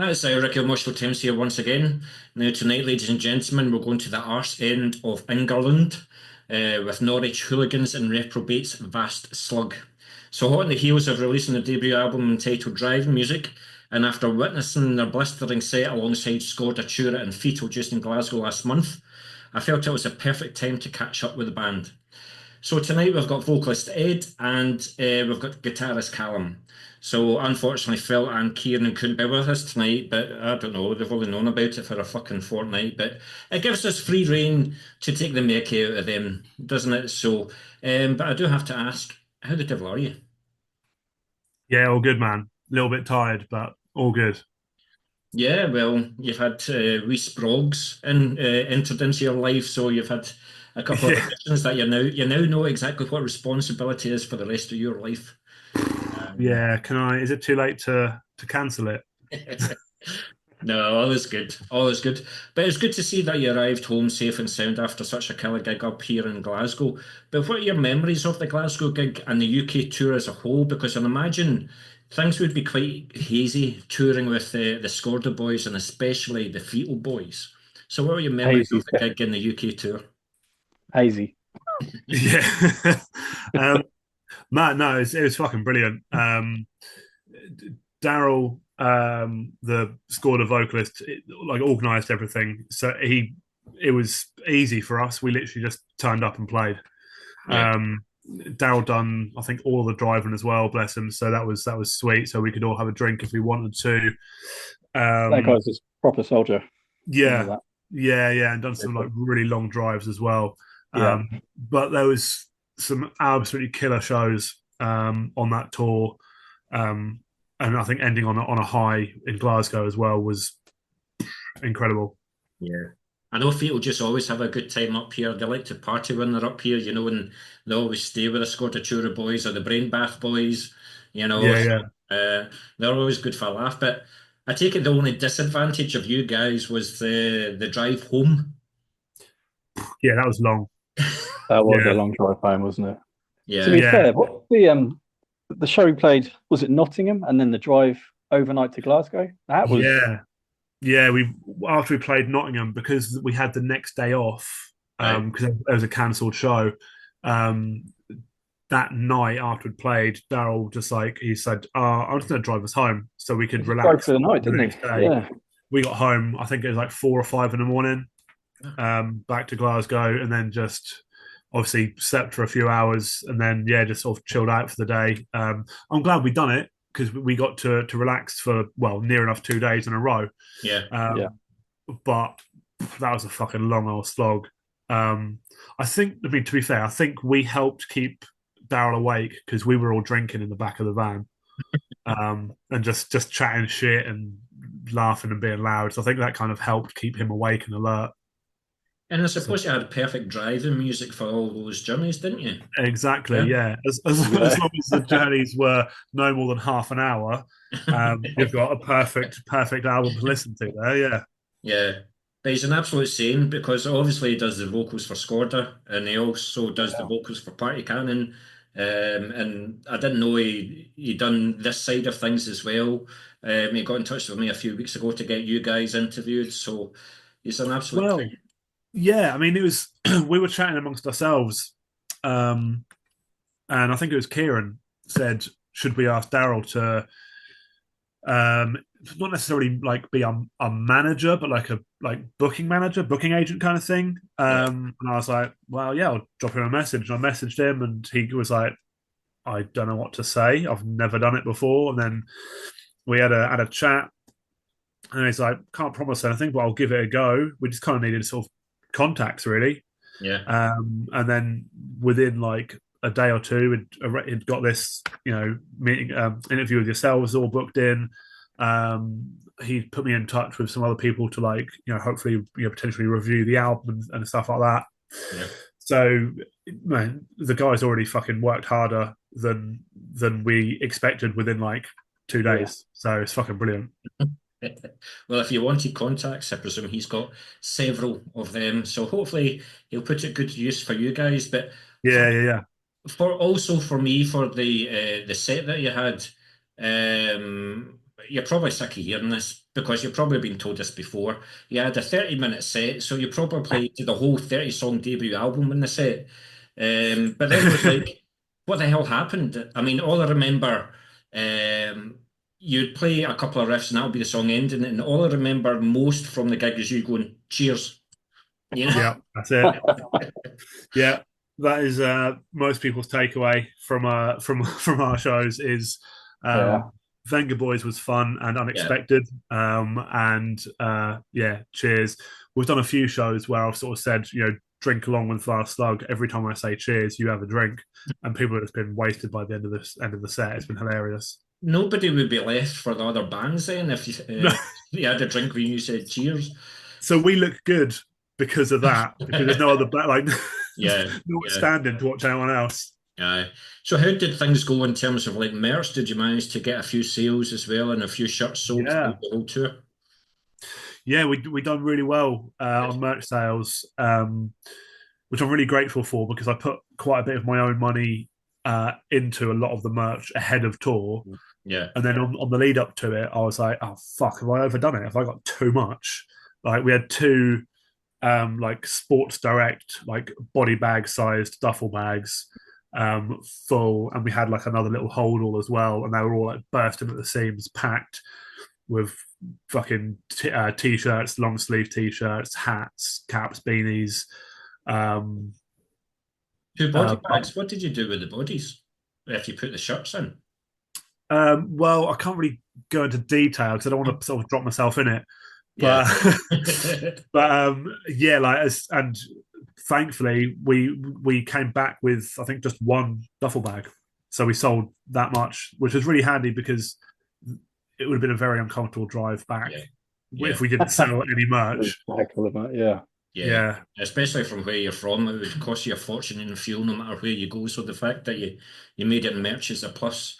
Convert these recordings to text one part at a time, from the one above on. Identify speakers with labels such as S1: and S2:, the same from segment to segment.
S1: That's Ricky Moshville Thames here once again. Now tonight, ladies and gentlemen, we're going to the arse end of England with Norwich hooligans and reprobates Vast Slug. So hot on the heels of releasing their debut album entitled Drive Music, and after witnessing their blistering set alongside Scordatura and Foetal Juice in Glasgow last month, I felt it was a perfect time to catch up with the band. So tonight we've got vocalist Ed and we've got guitarist Callum. So unfortunately Phil and Kieran couldn't be with us tonight, but I don't know, they've only known about it for a fucking fortnight, but it gives us free rein to take the mickey out of them, doesn't it? So, but I do have to ask, how the devil are you?
S2: Yeah, all good, man. A little bit tired, but all good.
S1: Yeah, well, you've had wee sprogs entered into your life, so you've had a couple of
S2: Yeah,
S1: additions that you now know exactly what responsibility is for the rest of your life. Um,
S2: yeah. Can I? Is it too late to cancel it?
S1: No, all is good. All is good. But it's good to see that you arrived home safe and sound after such a killer gig up here in Glasgow. But what are your memories of the Glasgow gig and the UK tour as a whole? Because I imagine things would be quite hazy touring with the Scorda boys and especially the Fetal boys. So what are your memories of
S3: Hazy,
S1: the gig in the UK tour?
S3: hazy.
S2: Yeah, um, man. No, it was fucking brilliant. Daryl, the Scorder vocalist, like organised everything, so it was easy for us. We literally just turned up and played.
S1: Yeah.
S2: Daryl done, I think, all of the driving as well. Bless him. So that was sweet. So we could all have a drink if we wanted to.
S3: That
S2: Um,
S3: guy's a proper soldier. Remember
S2: yeah,
S3: that?
S2: yeah, and done some like really long drives as well.
S3: Yeah.
S2: But there was some absolutely killer shows on that tour, um, and I think ending on a high in Glasgow as well was incredible.
S1: Yeah. I know Feet will just always have a good time up here. They like to party when they're up here, and they always stay with the Scordatura boys or the Brain Bath boys, you know.
S2: Yeah,
S1: So,
S2: yeah,
S1: they're always good for a laugh. But I take it the only disadvantage of you guys was the drive home.
S2: yeah. That was long.
S3: That was a
S2: Yeah,
S3: long drive home, wasn't it? To
S1: Yeah.
S3: be
S2: yeah,
S3: fair, what the show we played was it Nottingham and then the drive overnight to Glasgow? That was
S2: yeah. Yeah, we after we played Nottingham because we had the next day off
S1: Right.
S2: because there was a cancelled show. Um, that night after we'd played, Daryl just like he said, I'm just going to drive us home so we
S3: he
S2: could
S3: just drove
S2: relax
S3: for the night,
S2: the
S3: didn't
S2: next
S3: he?
S2: day."
S3: Yeah.
S2: We got home. I think it was like 4 or 5 in the morning. Back to Glasgow, and then just obviously slept for a few hours, and then yeah, just sort of chilled out for the day. I'm glad we done it because we got to relax for well near enough 2 days in a row.
S1: Yeah.
S3: Yeah.
S2: Um, but that was a fucking long old slog. I think, I mean, to be fair, I think we helped keep Daryl awake because we were all drinking in the back of the van, and just chatting shit and laughing and being loud. So I think that kind of helped keep him awake and alert.
S1: And I
S2: So
S1: suppose you had perfect driving music for all those journeys, didn't you?
S2: exactly,
S1: Yeah.
S2: yeah. As
S3: Yeah.
S2: long as the journeys were no more than half an hour, you've got a perfect album to listen to there. Yeah,
S1: Yeah, but he's an absolute saint because obviously he does the vocals for Scorda and he also does the
S3: Yeah.
S1: vocals for Party Cannon. And I didn't know he done this side of things as well. He got in touch with me a few weeks ago to get you guys interviewed, so he's an absolute
S2: well,
S1: tight.
S2: yeah. I mean, it was we were chatting amongst ourselves, um, and I think it was Kieran said, "Should we ask Daryl to um, not necessarily like be a manager, but like a like booking manager, booking agent kind of thing?"
S1: Yeah,
S2: And I was like, "Well, yeah, I'll drop him a message." And I messaged him, and he was like, "I don't know what to say. I've never done it before." And then we had a chat, and he's like, "Can't promise anything, but I'll give it a go." We just kind of needed sort of contacts, really.
S1: yeah.
S2: And then within like a day or two, it got this, meeting interview with yourselves all booked in. He put me in touch with some other people to like, hopefully, potentially review the album and stuff like that.
S1: Yeah.
S2: So, man, the guy's already fucking worked harder than we expected within like two
S3: Yeah.
S2: days. So it's fucking brilliant.
S1: Well, if you wanted contacts, I presume he's got several of them. So hopefully he'll put it good use for you guys. But for
S2: Yeah, yeah, yeah.
S1: for also for me for the set that you had, um, you're probably sick of hearing this because you've probably been told this before. You had a 30-minute set, so you probably played the whole 30-song debut album in the set. But then it was like, what the hell happened? I mean, all I remember, you'd play a couple of riffs and that would be the song ending, and all I remember most from the gig is you going, cheers. You know?
S2: Yeah, that's it. Yeah, that is most people's takeaway from our shows is Venga Boys was fun and unexpected. Cheers. We've done a few shows where I've sort of said, drink along with Vast Slug. Every time I say cheers, you have a drink, and people have just been wasted by the end of the set. It's been hilarious.
S1: Nobody would be left for the other bands then if you had a drink when you said cheers.
S2: So we look good because of that, because there's no other standing to watch anyone else.
S1: So how did things go in terms of like merch? Did you manage to get a few sales as well and a few shirts sold through the whole tour?
S2: Yeah, we done really well on merch sales, which I'm really grateful for because I put quite a bit of my own money into a lot of the merch ahead of tour.
S1: Yeah.
S2: And then on the lead up to it, I was like, oh fuck, have I overdone it? Have I got too much? Like we had two like Sports Direct, like body bag sized duffel bags full, and we had like another little holdall as well, and they were all like bursting at the seams, packed with fucking t-shirts, long sleeve t-shirts, hats, caps, beanies.
S1: Two body bags. What did you do with the bodies if you put the shirts in?
S2: Well, I can't really go into detail because I don't want to sort of drop myself in it. But and thankfully we came back with I think just one duffel bag, so we sold that much, which was really handy because it would have been a very uncomfortable drive back if we didn't sell any merch.
S1: Yeah, especially from where you're from, it would cost you a fortune in fuel no matter where you go. So the fact that you made it in merch is a plus.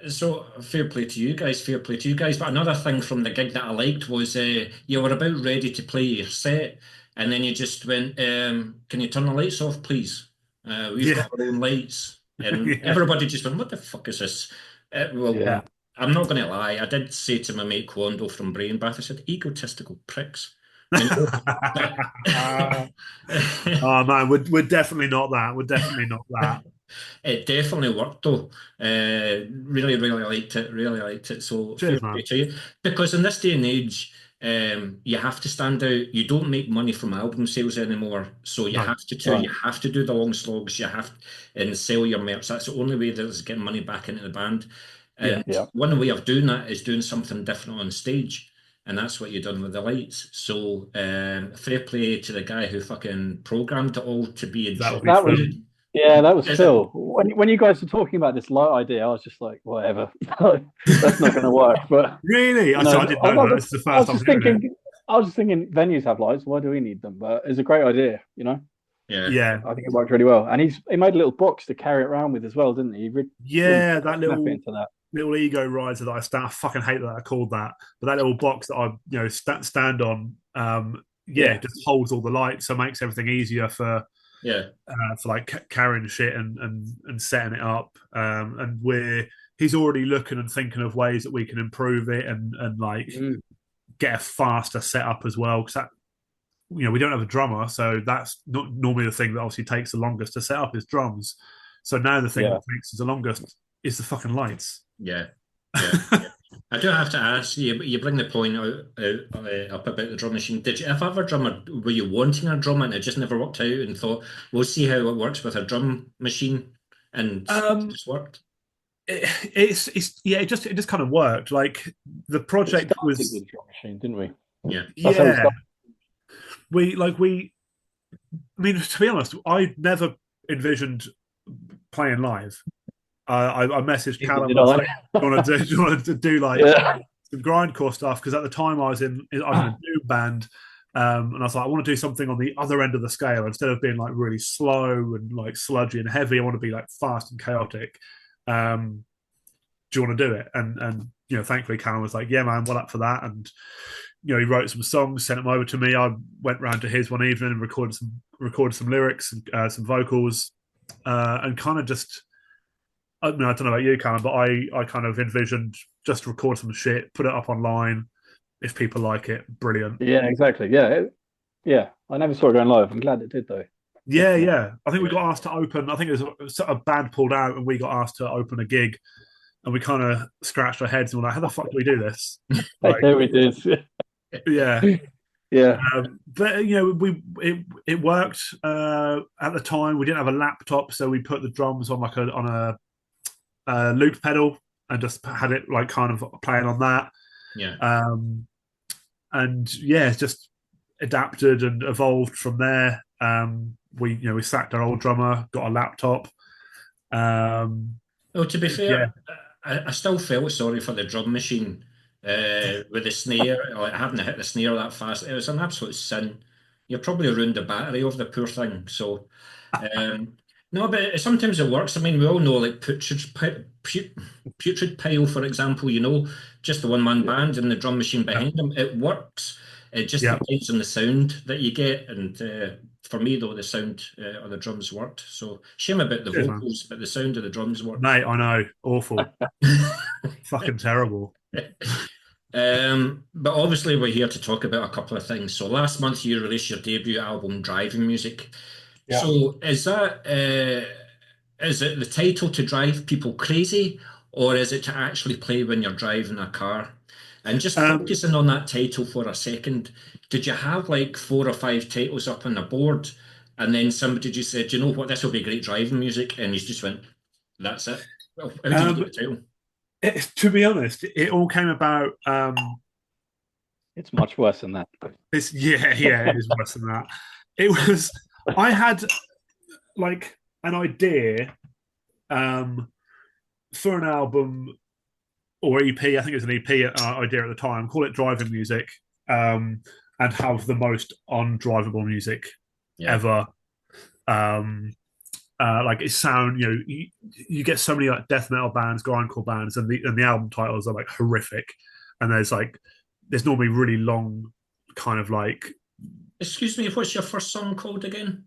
S1: So fair play to you guys, But another thing from the gig that I liked was you were about ready to play your set, and then you just went, "Can you turn the lights off, please? We've got our own lights." And everybody just went, "What the fuck is this?" I'm not going to lie. I did say to my mate Quando from Brain Bath, I said, "Egotistical pricks."
S2: Oh man, we're definitely not that.
S1: It definitely worked though. Really liked it. So
S2: cheers,
S1: fair play to you. Because in this day and age, you have to stand out. You don't make money from album sales anymore, so you have to tour. You have to do the long slogs. You have and sell your merch. That's the only way there's getting money back into the band. And one way of doing that is doing something different on stage. And that's what you've done with the lights. So fair play to the guy who fucking programmed it all to be in
S3: that was Phil. When you guys were talking about this light idea, I was just like, whatever. That's not going to work. But
S2: really, I didn't know that. This is the first time.
S3: I was just thinking, venues have lights. Why do we need them? But it's a great idea,
S1: Yeah.
S3: I think it worked really well. And he made a little box to carry it around with as well, didn't he?
S2: That little ego riser that I fucking hate that I called that, but that little box that I stand on, just holds all the lights, so makes everything easier for like carrying shit and setting it up. And he's already looking and thinking of ways that we can improve it and like get a faster setup as well. Because that, we don't have a drummer, so that's not normally the thing that obviously takes the longest to set up is drums. So now the thing that takes the longest is the fucking lights.
S1: Yeah. I do have to ask you. You bring the point up about the drum machine. Did you ever drummer? Were you wanting a drum and it just never worked out, and thought we'll see how it works with a drum machine, and it just worked?
S2: It just kind of worked. Like the project was
S3: with the drum machine, didn't we?
S2: Yeah. I mean, to be honest, I never envisioned playing live. I messaged Callum. I was like, do you want to do like some grindcore stuff? Because at the time I was in a new band, and I was like, I want to do something on the other end of the scale. Instead of being like really slow and like sludgy and heavy, I want to be like fast and chaotic. Do you want to do it? And thankfully Callum was like, yeah, man, well up for that. And he wrote some songs, sent them over to me. I went round to his one evening and recorded some lyrics and some vocals, and kind of just I mean, I don't know about you, Callum, but I kind of envisioned just record some shit, put it up online. If people like it, brilliant.
S3: Yeah, exactly. Yeah. I never saw it going live. I'm glad it did though.
S2: Yeah,
S3: Definitely.
S2: yeah. I think we got asked to open. I think it was a band pulled out, and we got asked to open a gig, and we kind of scratched our heads and were like, "How the fuck do we do this?" Like,
S3: Yeah, we did.
S2: yeah.
S3: Yeah.
S2: But it worked at the time. We didn't have a laptop, so we put the drums on a loop pedal and just had it like kind of playing on that.
S1: Yeah.
S2: And yeah, it's just adapted and evolved from there. We sacked our old drummer, got a laptop.
S1: Well, to be
S2: Yeah,
S1: fair, I still felt sorry for the drum machine with the snare, like having to hit the snare that fast. It was an absolute sin. You probably ruined the battery of the poor thing. So, um, no, but sometimes it works. I mean, we all know like Putrid Pile, for example, just the one man band and the drum machine behind them. It works. It just
S2: yeah,
S1: depends on the sound that you get. And for me, though, the sound of the drums worked. So, shame about the
S2: cheers, man.
S1: vocals, but the sound of the drums worked.
S2: Mate, I know, awful, fucking terrible.
S1: But obviously, we're here to talk about a couple of things. So, last month you released your debut album, Driving Music.
S2: Yeah.
S1: So, is it the title to drive people crazy, or is it to actually play when you're driving a car? And just focusing on that title for a second, did you have like 4 or 5 titles up on the board, and then somebody just said, "You know what, this will be great driving music," and you just went, "That's it." Well, how did you get the title?
S2: To be honest, it all came about.
S3: It's much worse than that.
S2: It is worse than that. It was. I had like an idea for an album or EP. I think it was an EP idea at the time. Call it driving music, and have the most undrivable music ever. Like it sound, you get so many like death metal bands, grindcore bands, and the album titles are like horrific, and there's normally really long, kind of like.
S1: Excuse me, what's your first song called again?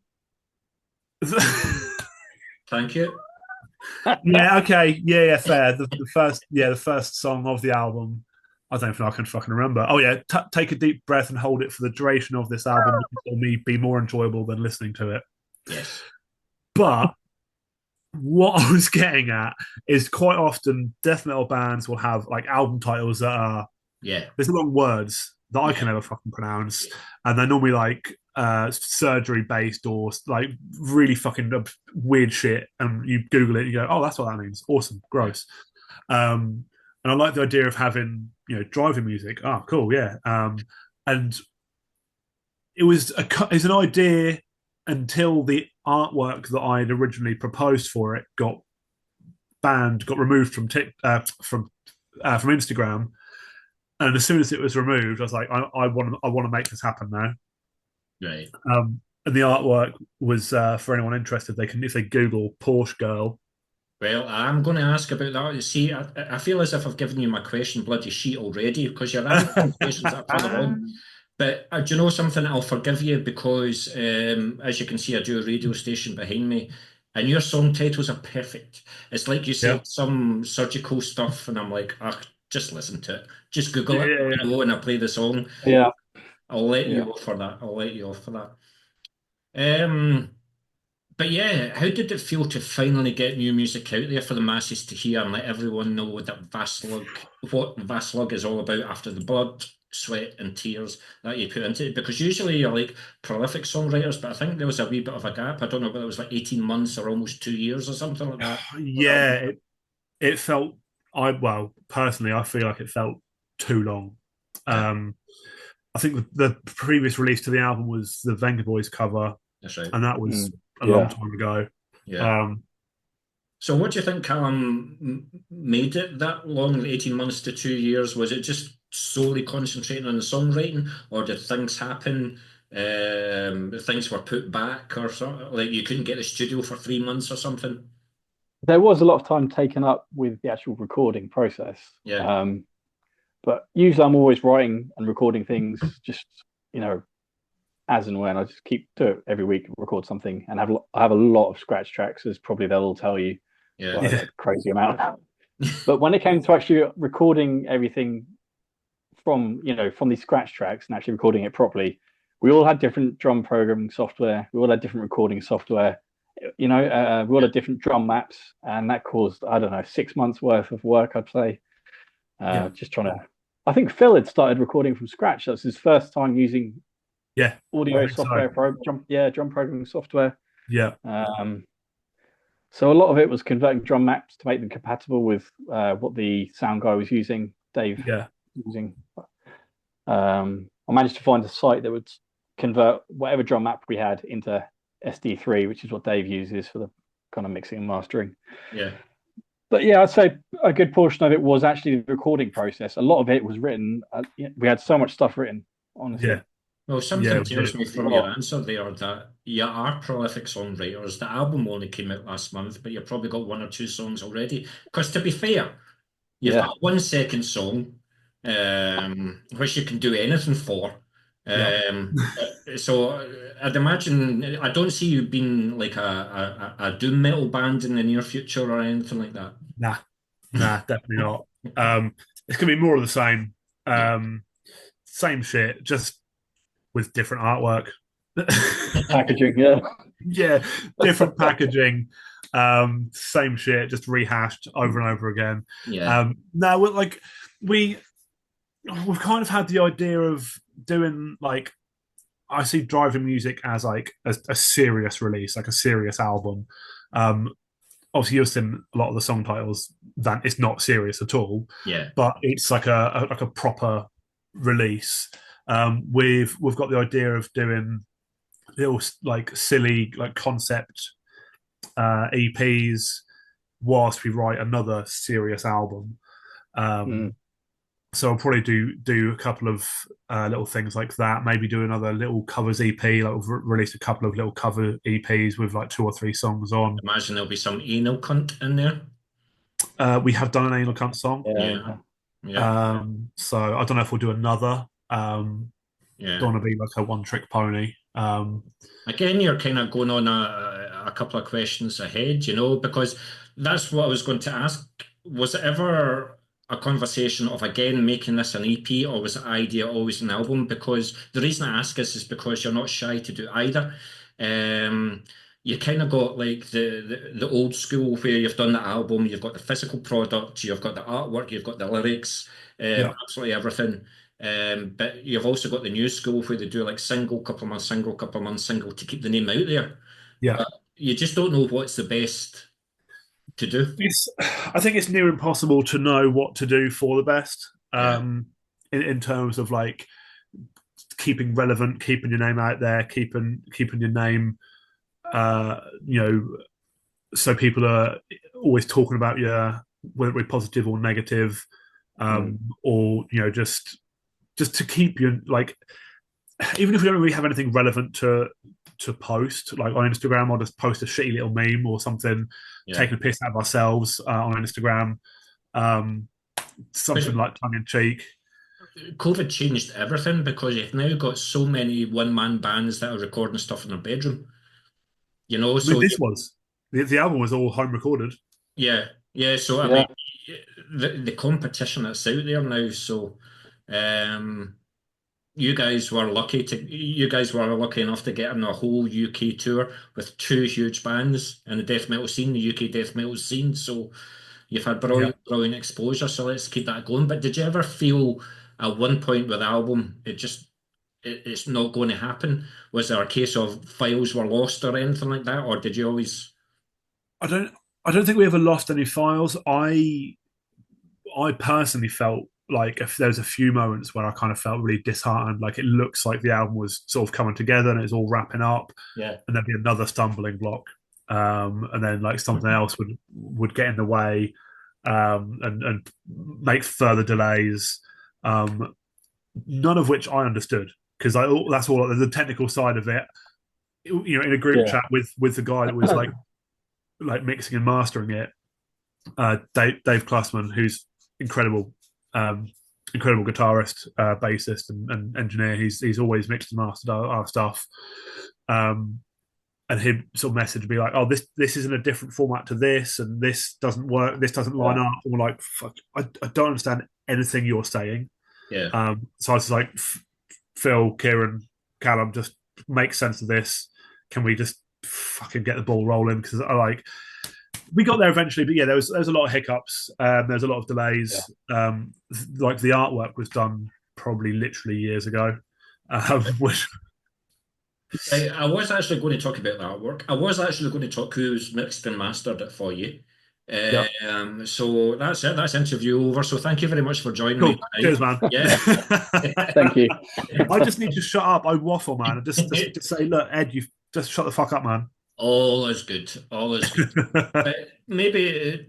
S1: Thank you.
S2: Yeah, okay, yeah, fair. The first song of the album. I don't know if I can fucking remember. Oh yeah, take a deep breath and hold it for the duration of this album. It will be more enjoyable than listening to it.
S1: Yes.
S2: But what I was getting at is quite often death metal bands will have like album titles that are there's long words that I can never fucking pronounce, and they're normally like surgery based or like really fucking weird shit. And you Google it, and you go, "Oh, that's what that means." Awesome, gross. And I like the idea of having driving music. Oh, cool, yeah. And it was an idea until the artwork that I had originally proposed for it got banned, got removed from Instagram. And as soon as it was removed, I was like, I want to make this happen now.
S1: Right.
S2: And the artwork was for anyone interested. If they Google Porsche Girl.
S1: Well, I'm going to ask about that. You see, I feel as if I've given you my question bloody sheet already because you're asking questions that are further on. But do you know something? I'll forgive you because, as you can see, I do a radio station behind me, and your song titles are perfect. It's like you said some surgical stuff, and I'm like, just listen to it. Just Google it. I go and I play the song.
S3: Yeah.
S1: I'll let you off for that. I'll let you off for that. But yeah, how did it feel to finally get new music out there for the masses to hear and let everyone know what Vast Slug is all about after the blood, sweat, and tears that you put into it? Because usually you're like prolific songwriters, but I think there was a wee bit of a gap. I don't know whether it was like 18 months or almost 2 years or something like that.
S2: Yeah, it felt. Personally, I feel like it felt too long. I think the previous release to the album was the Venga Boys cover.
S1: That's right.
S2: And that was a long time ago.
S1: Yeah. So what do you think, Callum, made it that long, 18 months to 2 years? Was it just solely concentrating on the songwriting, or did things happen? Things were put back or something? Like you couldn't get the studio for 3 months or something?
S3: There was a lot of time taken up with the actual recording process.
S1: Yeah.
S3: But usually I'm always writing and recording things just, as and when. I just keep to it every week, record something, and I have a lot of scratch tracks, as probably they'll all tell you.
S1: Yeah.
S3: a crazy amount. But when it came to actually recording everything from these scratch tracks and actually recording it properly, we all had different drum programming software. We all had different recording software. We all had different drum maps, and that caused, I don't know, 6 months worth of work, I'd say. Just trying to. I think Phil had started recording from scratch. That was his first time using audio software, drum programming software.
S2: Yeah.
S3: So a lot of it was converting drum maps to make them compatible with what the sound guy was using, Dave.
S2: Yeah.
S3: Using. I managed to find a site that would convert whatever drum map we had into SD3, which is what Dave uses for the kind of mixing and mastering.
S1: Yeah.
S3: But yeah, I'd say a good portion of it was actually the recording process. A lot of it was written. We had so much stuff written, honestly.
S2: Yeah.
S1: Well, something tells me from your answer there that you are prolific songwriters. The album only came out last month, but you've probably got 1 or 2 songs already. Because to be fair, you've got 1 second song, which you can do anything for. So I'd imagine, I don't see you being like a doom metal band in the near future or anything like that.
S2: Nah, definitely not. It's gonna be more of the same. Same shit, just with different artwork.
S3: Packaging,
S2: yeah, different packaging. Same shit, just rehashed over and over again. Now we've kind of had the idea of doing like, I see Driving Music as like a serious release, like a serious album. Obviously you've seen a lot of the song titles that it's not serious at all. But it's like a proper release. We've got the idea of doing little like silly like concept EPs whilst we write another serious album. So I'll probably do a couple of little things like that. Maybe do another little covers EP. Like we've released a couple of little cover EPs with like 2 or 3 songs on.
S1: Imagine there'll be some anal cunt in there.
S2: We have done an anal cunt song. So I don't know if we'll do another. Don't want to be like a one-trick pony.
S1: Again, you're kind of going on a couple of questions ahead, because that's what I was going to ask. Was it ever a conversation of, again, making this an EP, or was the idea always an album? Because the reason I ask this is because you're not shy to do either. You kind of got like the old school where you've done the album, you've got the physical product, you've got the artwork, you've got the lyrics, absolutely everything. But you've also got the new school where they do like single, couple of months, single, couple of months, single to keep the name out there. But you just don't know what's the best to do.
S2: I think it's near impossible to know what to do for the best. In terms of like keeping relevant, keeping your name out there, keeping your name, so people are always talking about you, whether it be positive or negative, or just to keep you, like, even if we don't really have anything relevant to post, like on Instagram, I'll just post a shitty little meme or something, taking a piss out of ourselves on Instagram, something like tongue in cheek.
S1: COVID changed everything because you've now got so many one-man bands that are recording stuff in their bedroom. So
S2: the album was all home recorded.
S1: So I mean, the competition that's out there now. So, you guys were lucky enough to get on a whole UK tour with 2 huge bands in the death metal scene, the UK death metal scene. So you've had brilliant exposure. So let's keep that going. But did you ever feel at one point with the album it's not going to happen? Was there a case of files were lost or anything like that, or did you always?
S2: I don't think we ever lost any files. I personally felt like if there was a few moments where I kind of felt really disheartened, like it looks like the album was sort of coming together and it's all wrapping up, and there'd be another stumbling block, and then like something else would get in the way, and make further delays, none of which I understood, because that's all the technical side of it. In a group chat with the guy that was like mixing and mastering it, Dave Klussman, who's incredible guitarist, bassist, and engineer. He's always mixed and mastered our stuff. And and he'd sort of message me like, "Oh, this is in a different format to this, and this doesn't work. This doesn't line up." And we're like, "Fuck, I don't understand anything you're saying."
S1: Yeah.
S2: So I was like, "Phil, Kieran, Callum, just make sense of this. Can we just fucking get the ball rolling?" Because I like we got there eventually, but yeah, there was a lot of hiccups. There's a lot of delays. Like the artwork was done probably literally years ago, which
S1: I was actually going to talk about the artwork. I was actually going to talk who's mixed and mastered it for you.
S2: yeah.
S1: So that's it. That's interview over. So thank you very much for joining me
S2: Cool.
S1: tonight.
S2: Cheers, man.
S1: Yeah.
S3: Thank you.
S2: I just need to shut up. I waffle, man. And just say, look, Ed, you just shut the fuck up, man.
S1: All is good. All is good. But maybe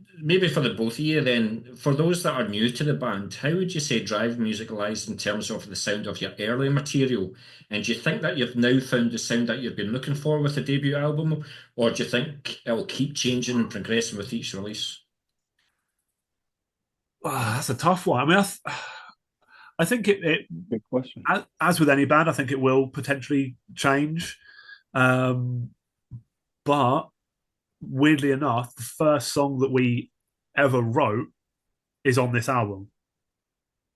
S1: for the both of you then, for those that are new to the band, how would you say Drive Music lies in terms of the sound of your early material? And do you think that you've now found the sound that you've been looking for with the debut album, or do you think it'll keep changing and progressing with each release?
S2: That's a tough one. I mean, I think it
S3: Good question.
S2: as with any band, I think it will potentially change. But weirdly enough, the first song that we ever wrote is on this album.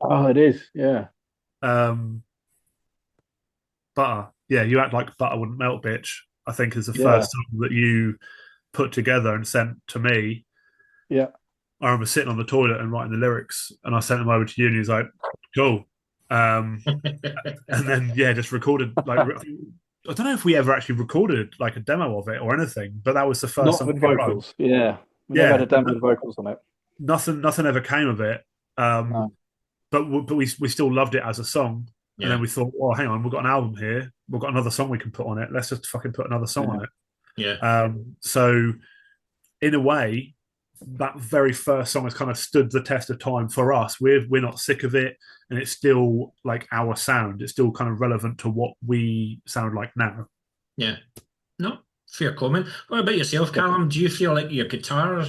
S3: Oh, it is. Yeah.
S2: Butter. Yeah, you act like butter wouldn't melt, bitch. I think is the
S3: Yeah.
S2: first song that you put together and sent to me.
S3: Yeah.
S2: I remember sitting on the toilet and writing the lyrics, and I sent them over to you, and he was like, "Cool." And then yeah, just recorded like I don't know if we ever actually recorded like a demo of it or anything, but that was the first
S3: Not
S2: song
S3: with
S2: we wrote.
S3: vocals. Yeah. We
S2: Yeah,
S3: never had a demo with vocals on it.
S2: nothing ever came of it.
S3: No.
S2: But we still loved it as a song. And
S1: Yeah.
S2: then we thought, oh, hang on, we've got an album here. We've got another song we can put on it. Let's just fucking put another song on it.
S1: Yeah.
S2: So in a way, that very first song has kind of stood the test of time for us. We're not sick of it, and it's still like our sound. It's still kind of relevant to what we sound like now.
S1: Yeah. No, fair comment. What about yourself, Callum? Do you feel like your guitar,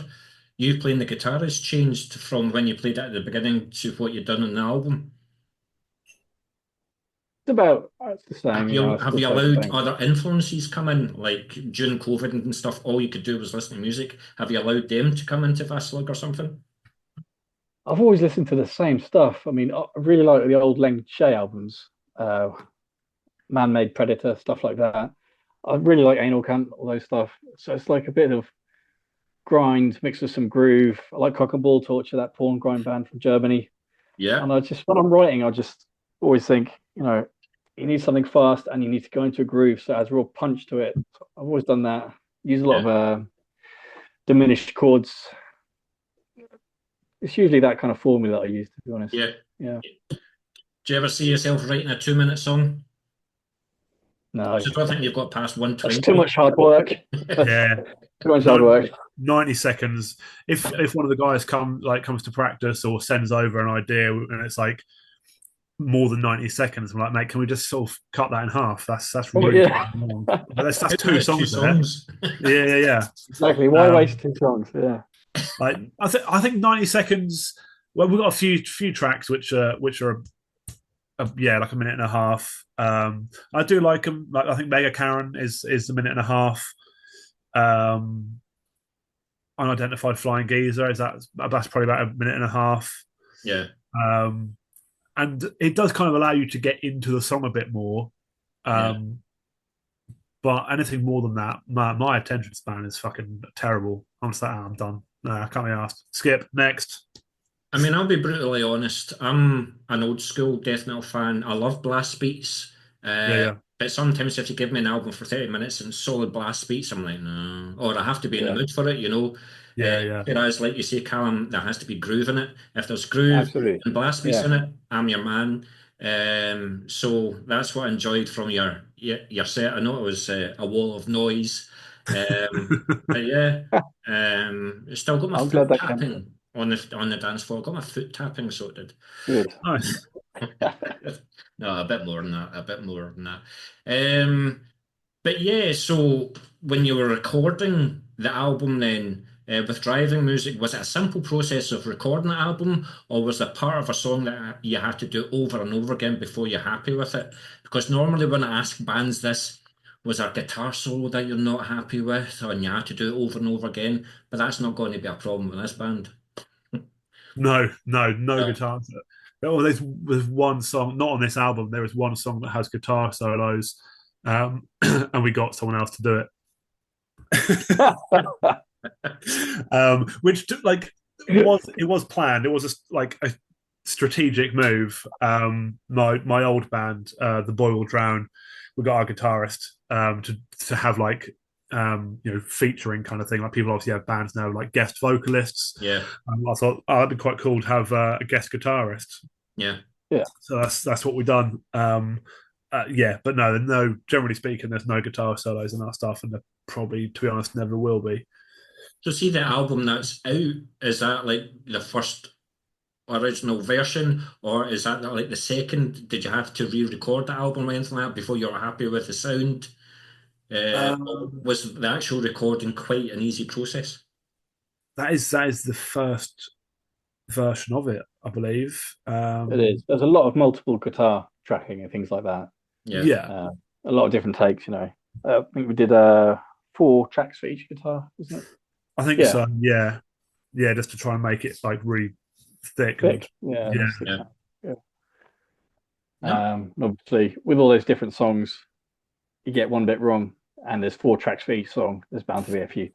S1: you playing the guitar, has changed from when you played it at the beginning to what you've done on the album?
S3: It's the same. I
S1: Have
S3: still
S1: you
S3: play the
S1: allowed
S3: same.
S1: other influences come in? Like during COVID and stuff, all you could do was listen to music. Have you allowed them to come into Vast Slug or something?
S3: I've always listened to the same stuff. I mean, I really like the old Len Shay albums, Man-Made Predator, stuff like that. I really like Anal Cunt, all those stuff. So it's like a bit of grind mixed with some groove. I like Cock and Ball Torture, that porn grind band from Germany.
S1: Yeah.
S3: And when I'm writing, I just always think, you need something fast and you need to go into a groove so it has real punch to it. I've always done that. Use a lot of diminished chords. It's usually that kind of formula that I use, to be honest.
S1: Yeah.
S3: Yeah.
S1: Do you ever see yourself writing a 2-minute song?
S3: No.
S1: I don't think you've got past 120.
S3: That's too much hard work.
S2: Yeah.
S3: Too much hard work.
S2: 90 seconds. If one of the guys comes to practice or sends over an idea and it's like more than 90 seconds, I'm like, mate, can we just sort of cut that in half? That's really long. But that's two songs. Yeah.
S3: Exactly. Why waste 2 songs? Yeah.
S2: Like I think 90 seconds. Well, we've got a few tracks which are like a minute and a half. I do like them. Like I think Mega Karen is a minute and a half. Unidentified Flying Geezer that's probably about a minute and a half.
S1: Yeah.
S2: And it does kind of allow you to get into the song a bit more. But anything more than that, my attention span is fucking terrible. I'm just like, I'm done. No, I can't be asked. Skip next.
S1: I mean, I'll be brutally honest. I'm an old school death metal fan. I love blast beats. But sometimes if you give me an album for 30 minutes and solid blast beats, I'm like, no. Or I have to be in the mood for it, Whereas, like you say, Callum, there has to be groove in it. If there's groove and blast beats in it, I'm your man. So that's what I enjoyed from your set. I know it was a wall of noise. But yeah, still got my foot tapping on the dance floor. Got my foot tapping sorted.
S3: Good.
S2: Nice.
S1: No, a bit more than that. But yeah, so when you were recording the album then, with Driving Music, was it a simple process of recording the album, or was it part of a song that you had to do over and over again before you're happy with it? Because normally when I ask bands this, was there a guitar solo that you're not happy with, and you had to do it over and over again? But that's not going to be a problem with this band.
S2: No
S1: Yeah.
S2: guitar. Oh, there's one song, not on this album. There is one song that has guitar solos, and we got someone else to do it. Which like it was planned. It was a strategic move. My old band, The Boy Will Drown, we got our guitarist to have like featuring kind of thing. Like people obviously have bands now like guest vocalists.
S1: Yeah.
S2: I thought that'd be quite cool to have a guest guitarist.
S1: Yeah.
S2: So that's what we've done. But no. Generally speaking, there's no guitar solos in that stuff, and there probably, to be honest, never will be.
S1: So see the album that's out, is that like the first original version, or is that like the second? Did you have to re-record the album or anything like that before you were happy with the sound? Was the actual recording quite an easy process?
S2: That is the first version of it, I believe.
S3: It is. There's a lot of multiple guitar tracking and things like that.
S1: Yeah.
S3: A lot of different takes. I think we did 4 tracks for each guitar, isn't it?
S2: I think so. Yeah, just to try and make it like really thick.
S3: Yeah. Obviously, with all those different songs, you get one bit wrong, and there's 4 tracks for each song. There's bound to be a few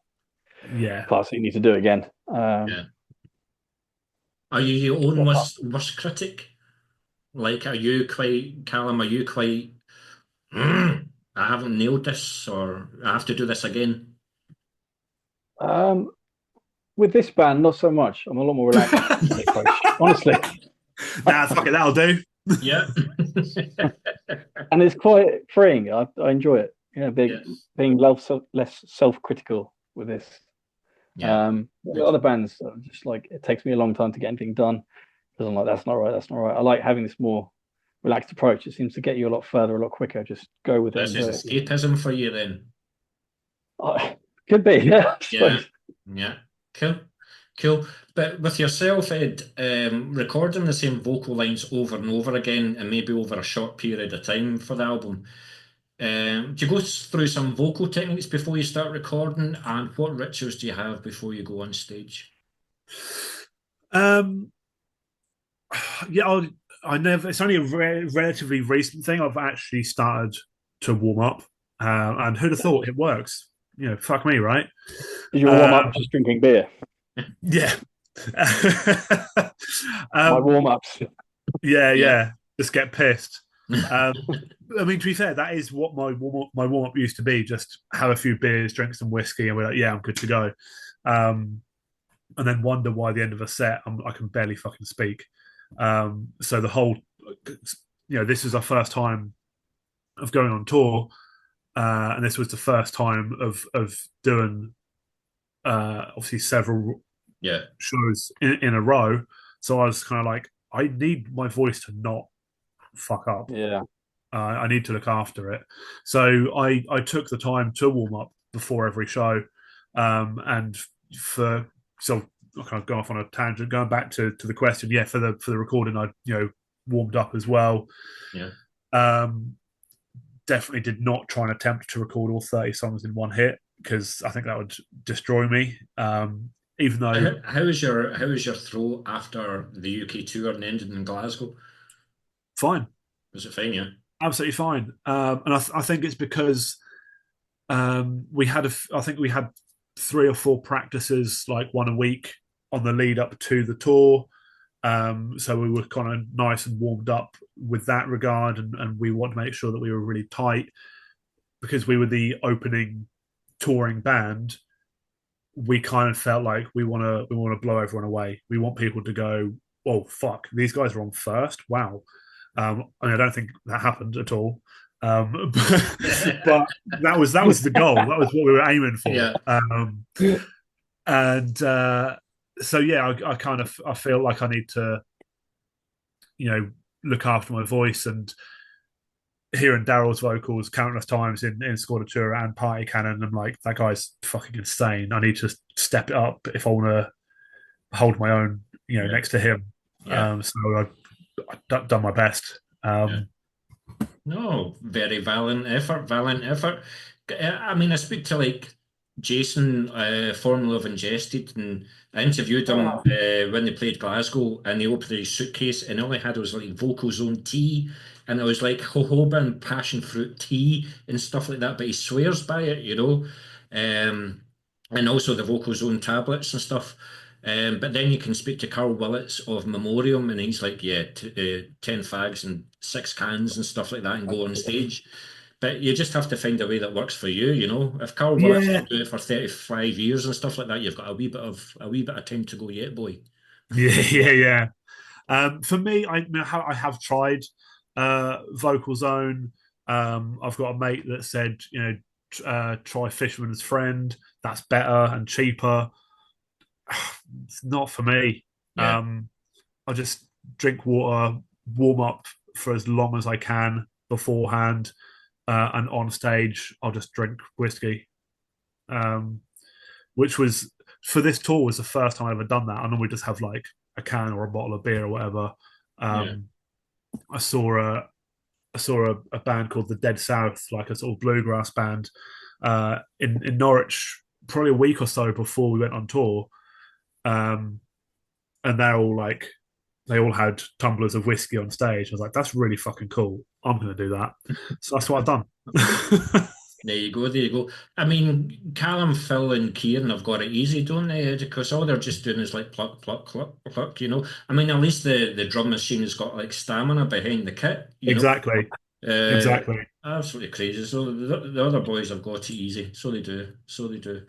S3: parts that you need to do again.
S1: Yeah. Are you your own worst critic? Like, are you quite, Callum? Are you quite? I haven't nailed this, or I have to do this again.
S3: With this band, not so much. I'm a lot more relaxed. Honestly.
S2: Nah, fuck it, that'll do.
S1: Yeah.
S3: And it's quite freeing. I enjoy it. Being less self-critical with this. Other bands are just like, it takes me a long time to get anything done because I'm like, that's not right. I like having this more relaxed approach. It seems to get you a lot further, a lot quicker. Just go with it.
S1: This is escapism for you then.
S3: Could be, yeah.
S1: Yeah. Cool. But with yourself, Ed, recording the same vocal lines over and over again, and maybe over a short period of time for the album, do you go through some vocal techniques before you start recording, and what rituals do you have before you go on stage?
S2: I never. It's only a relatively recent thing. I've actually started to warm up, and who'd have thought it works? Fuck me, right?
S3: Did you warm up just drinking beer?
S2: Yeah.
S3: My warm-ups.
S2: Yeah. Just get pissed. I mean, to be fair, that is what my warm-up used to be. Just have a few beers, drink some whiskey, and we're like, yeah, I'm good to go. And then wonder why the end of a set I can barely fucking speak. So the whole, this is our first time of going on tour, and this was the first time of doing obviously several shows in a row. So I was kind of like, I need my voice to not fuck up. I need to look after it. So I took the time to warm up before every show, and I'll kind of go off on a tangent. Going back to the question, for the recording, I warmed up as well. Definitely did not try and attempt to record all 30 songs in one hit, because I think that would destroy me. Even though,
S1: how was your throat after the UK tour and ended in Glasgow?
S2: Fine.
S1: Was it fine? Yeah,
S2: absolutely fine. And I think it's because we had 3 or 4 practices, like one a week, on the lead up to the tour. So we were kind of nice and warmed up with that regard, and we wanted to make sure that we were really tight, because we were the opening touring band. We kind of felt like we want to blow everyone away. We want people to go, oh fuck, these guys are on first. Wow. I don't think that happened at all. But that was the goal. That was what we were aiming for. I feel like I need to, look after my voice, and hearing Daryl's vocals countless times in Scordatura and Party Cannon, I'm like, that guy's fucking insane. I need to step it up if I want to hold my own, next to him. So I've done my best.
S1: No, very valiant effort, valiant effort. I mean, I speak to like Jason, formerly of Ingested, and I interviewed him
S3: Oh,
S1: when they played Glasgow, and he opened his suitcase, and all he had was like Vocal Zone tea, and it was like jojoba and passion fruit tea and stuff like that. But he swears by it, and also the Vocal Zone tablets and stuff. But then you can speak to Carl Willits of Memoriam, and he's like, yeah, 10 fags and 6 cans and stuff like that, and go on stage. But you just have to find a way that works for you. If Carl Willits
S2: Yeah,
S1: can do it for 35 years and stuff like that, you've got a wee bit of time to go yet, boy.
S2: yeah. For me, I have tried Vocal Zone. I've got a mate that said, try Fisherman's Friend. That's better and cheaper. It's not for me.
S1: Yeah.
S2: I just drink water, warm up for as long as I can beforehand, and on stage, I'll just drink whiskey. Um, which was for this tour was the first time I've ever done that. I normally just have like a can or a bottle of beer or whatever.
S1: Yeah.
S2: Um, I saw a band called the Dead South, like a sort of bluegrass band, in Norwich, probably a week or so before we went on tour. Um, and they all had tumblers of whiskey on stage. I was like, that's really fucking cool. I'm going to do that. So that's what I've done.
S1: There you go. There you go. I mean, Callum, Phil, and Kieran have got it easy, don't they? Because all they're just doing is like pluck, pluck, pluck, pluck. I mean, at least the drum machine has got like stamina behind the kit.
S2: Exactly.
S1: Uh,
S2: Exactly.
S1: Absolutely crazy. So the other boys have got it easy. So they do. So they do.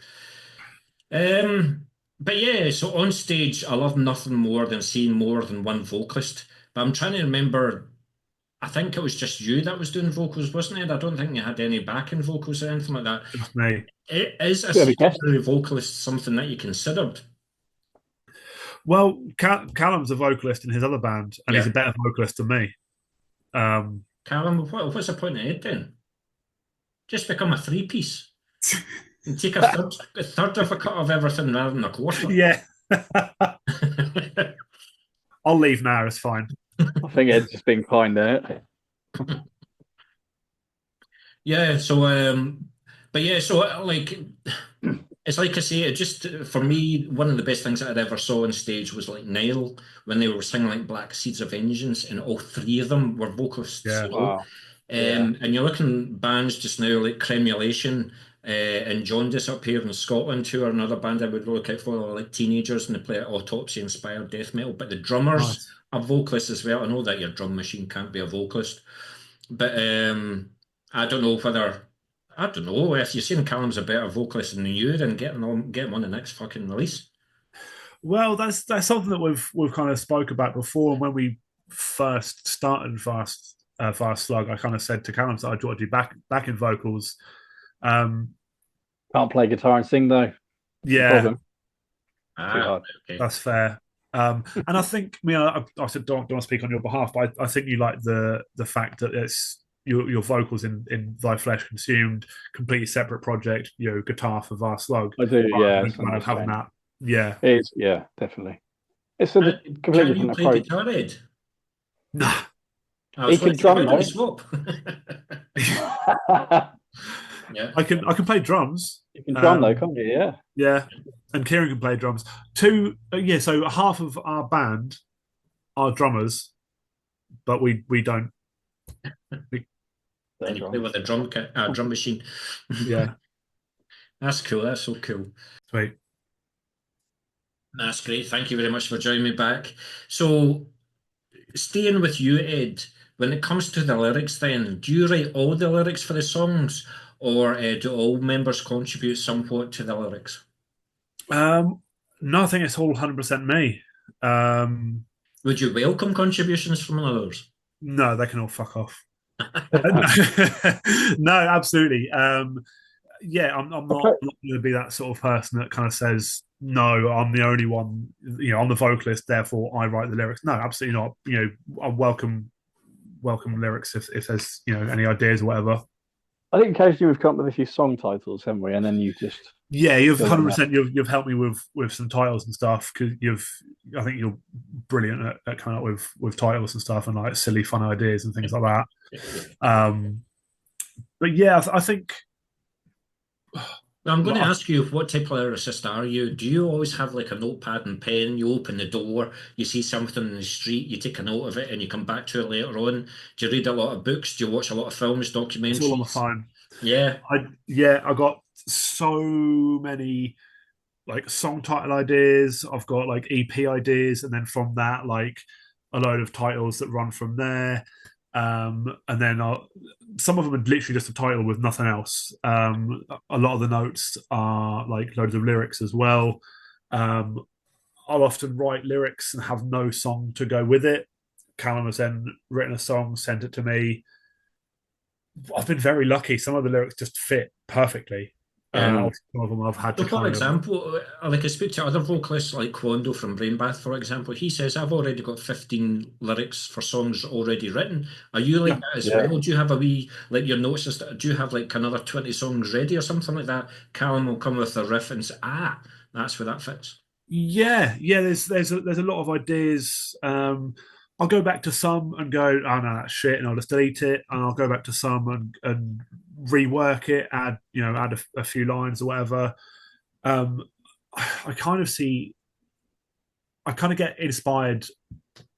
S1: But yeah, so on stage, I love nothing more than seeing more than one vocalist. But I'm trying to remember. I think it was just you that was doing vocals, wasn't it? I don't think you had any backing vocals or anything like that.
S2: Just me.
S1: Is a
S3: we have a guest.
S1: secondary vocalist something that you considered?
S2: Well, Callum's a vocalist in his other band, and he's
S1: Yeah.
S2: a better vocalist than me.
S1: Callum, what's the point of it then? Just become a three-piece and take a third of a cut of everything rather than a quarter.
S2: Yeah. I'll leave now. It's fine.
S3: I think Ed's just being kind there.
S1: Yeah, so but yeah, so like it's like I say, it just for me, one of the best things that I'd ever saw on stage was like Nile when they were singing like Black Seeds of Vengeance, and all three of them were vocalists.
S2: Yeah.
S3: Wow. Yeah.
S1: And you're looking bands just now like Cremulation and Jaundice up here in Scotland, who are another band I would look out for, like teenagers, and they play autopsy inspired death metal. But the drummers
S2: Nice.
S1: are vocalists as well. I know that your drum machine can't be a vocalist, but I don't know whether I don't know if you're saying Callum's a better vocalist than you, then get him on the next fucking release.
S2: Well, that's something that we've kind of spoke about before. And when we first started Vast Slug, I kind of said to Callum that I'd want to do back in vocals. Um,
S3: Can't play guitar and sing though.
S2: yeah,
S3: Problem. Too
S1: Ah,
S3: hard.
S1: okay.
S2: that's fair. And I think, I said don't want to speak on your behalf, but I think you like the fact that it's your vocals in Thy Flesh Consumed, completely separate project. Guitar for Vast Slug.
S3: I do. Yeah. It's a
S2: Kind of
S3: nice
S2: having
S3: thing.
S2: that. Yeah.
S3: It is. Yeah. Definitely. It's a completely
S1: Can you
S3: different
S1: play
S3: approach.
S1: guitar, Ed?
S2: Nah.
S1: I
S3: He
S1: was
S3: can
S1: like,
S3: drum,
S1: why don't we
S3: though.
S1: swap? Yeah.
S2: I can play drums.
S3: You can drum though, can't you? Yeah.
S2: Yeah, and Kieran can play drums. So half of our band are drummers, but we don't.
S1: And you play with a drum machine.
S2: Yeah,
S1: That's cool. That's so cool.
S2: sweet.
S1: That's great. Thank you very much for joining me back. So, staying with you, Ed, when it comes to the lyrics, then, do you write all the lyrics for the songs, or do all members contribute somewhat to the lyrics?
S2: No, I think it's all 100% me.
S1: Would you welcome contributions from others?
S2: No, they can all fuck off. No, absolutely. Yeah, I'm not going to be that sort of person that kind of says, no, I'm the only one, I'm the vocalist, therefore I write the lyrics. No, absolutely not. I welcome lyrics if there's, any ideas or whatever.
S3: I think occasionally we've come up with a few song titles, haven't we? And then you just
S2: Yeah, you've
S3: fill in
S2: 100%. You've helped me with some titles and stuff because I think you're brilliant at coming up with titles and stuff and like silly fun ideas and things like that. But yeah, I think
S1: Now, I'm going to ask you, what type of lyricist are you? Do you always have like a notepad and pen? You open the door, you see something in the street, you take a note of it, and you come back to it later on. Do you read a lot of books? Do you watch a lot of films,
S2: it's all on the
S1: documentaries?
S2: phone.
S1: Yeah.
S2: I got so many like song title ideas. I've got like EP ideas, and then from that, like a load of titles that run from there. And then some of them are literally just a title with nothing else. A lot of the notes are like loads of lyrics as well. I'll often write lyrics and have no song to go with it. Callum has then written a song, sent it to me. I've been very lucky. Some of the lyrics just fit perfectly. Some of them I've had
S1: So,
S2: to
S1: for
S2: kind of.
S1: example, like I speak to other vocalists like Quando from Brainbath, for example, he says, I've already got 15 lyrics for songs already written. Are you like
S2: Yeah.
S1: that as
S3: Yeah.
S1: well? Do you have a wee, like your notes, do you have like another 20 songs ready or something like that? Callum will come with a riff and say, that's where that fits.
S2: Yeah. There's a lot of ideas. I'll go back to some and go, oh no, that's shit, and I'll just delete it. And I'll go back to some and rework it, add a few lines or whatever. Um, I kind of see, I kind of get inspired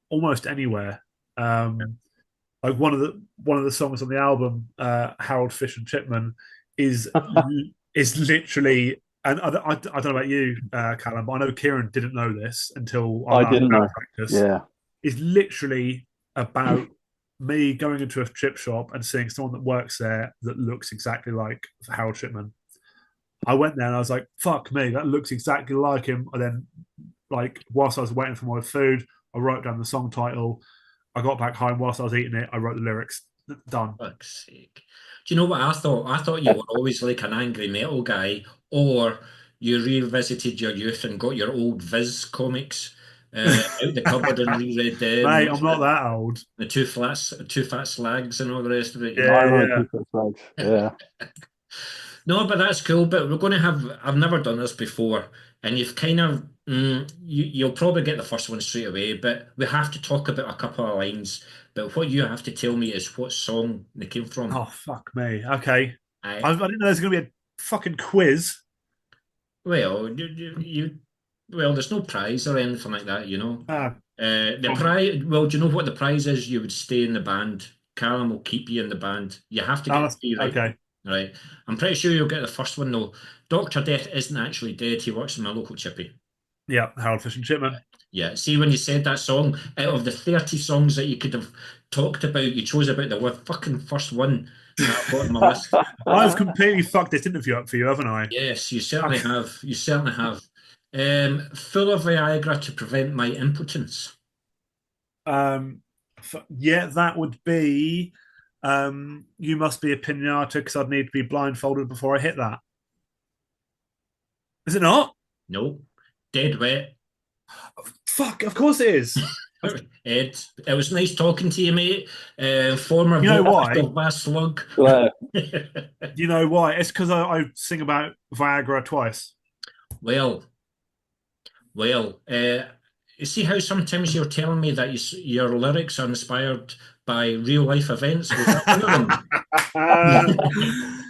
S2: almost anywhere. Like one of the songs on the album, Harold Fish and Chipman, is is literally. And I don't know about you, Callum, but I know Kieran didn't know this until
S3: I
S2: our last
S3: didn't know.
S2: practice.
S3: Yeah.
S2: Is literally about me going into a chip shop and seeing someone that works there that looks exactly like Harold Shipman. I went there and I was like, fuck me, that looks exactly like him. And then, like, whilst I was waiting for my food, I wrote down the song title. I got back home whilst I was eating it. I wrote the lyrics. Done.
S1: Fuck's sake. Do you know what I thought? I thought you were always like an angry metal guy, or you revisited your youth and got your old Viz comics out the cupboard and reread them,
S2: Mate, I'm not that old.
S1: the two fat slags and all the rest of it, you know.
S3: I
S2: Yeah,
S3: remember
S2: yeah.
S3: Two Flags. Yeah.
S1: No, but that's cool. But we're going to have, I've never done this before, and you've kind of, you'll probably get the first one straight away, but we have to talk about a couple of lines. But what you have to tell me is what song they came from.
S2: Oh, fuck me. Okay.
S1: I,
S2: I didn't know there was going to be a fucking quiz.
S1: well, well, there's no prize or anything like that, you know.
S2: Ah,
S1: The prize, well, do you know what the prize is? You would stay in the band. Callum will keep you in the band. You have to get three right.
S2: okay.
S1: Right. I'm pretty sure you'll get the first one though. Dr. Death isn't actually dead. He works in my local chippy.
S2: Yeah, Harold Fish and Chipman.
S1: Yeah. See, when you said that song, out of the 30 songs that you could have talked about, you chose about the fucking first one that I've got on my list.
S2: I've completely fucked this interview up for you, haven't I?
S1: Yes, you certainly have. You certainly have. Full of Viagra to prevent my impotence.
S2: Yeah, that would be. You must be a pinata because I'd need to be blindfolded before I hit that. Is it not?
S1: No. Dead wet.
S2: Fuck, of course it is.
S1: Ed, it was nice talking to you, mate. Former
S2: You know
S1: vocalist
S2: why?
S1: of Vast Slug.
S2: You know why? It's because I sing about Viagra twice.
S1: Well, you see how sometimes you're telling me that your lyrics are inspired by real life events? Was that one of them?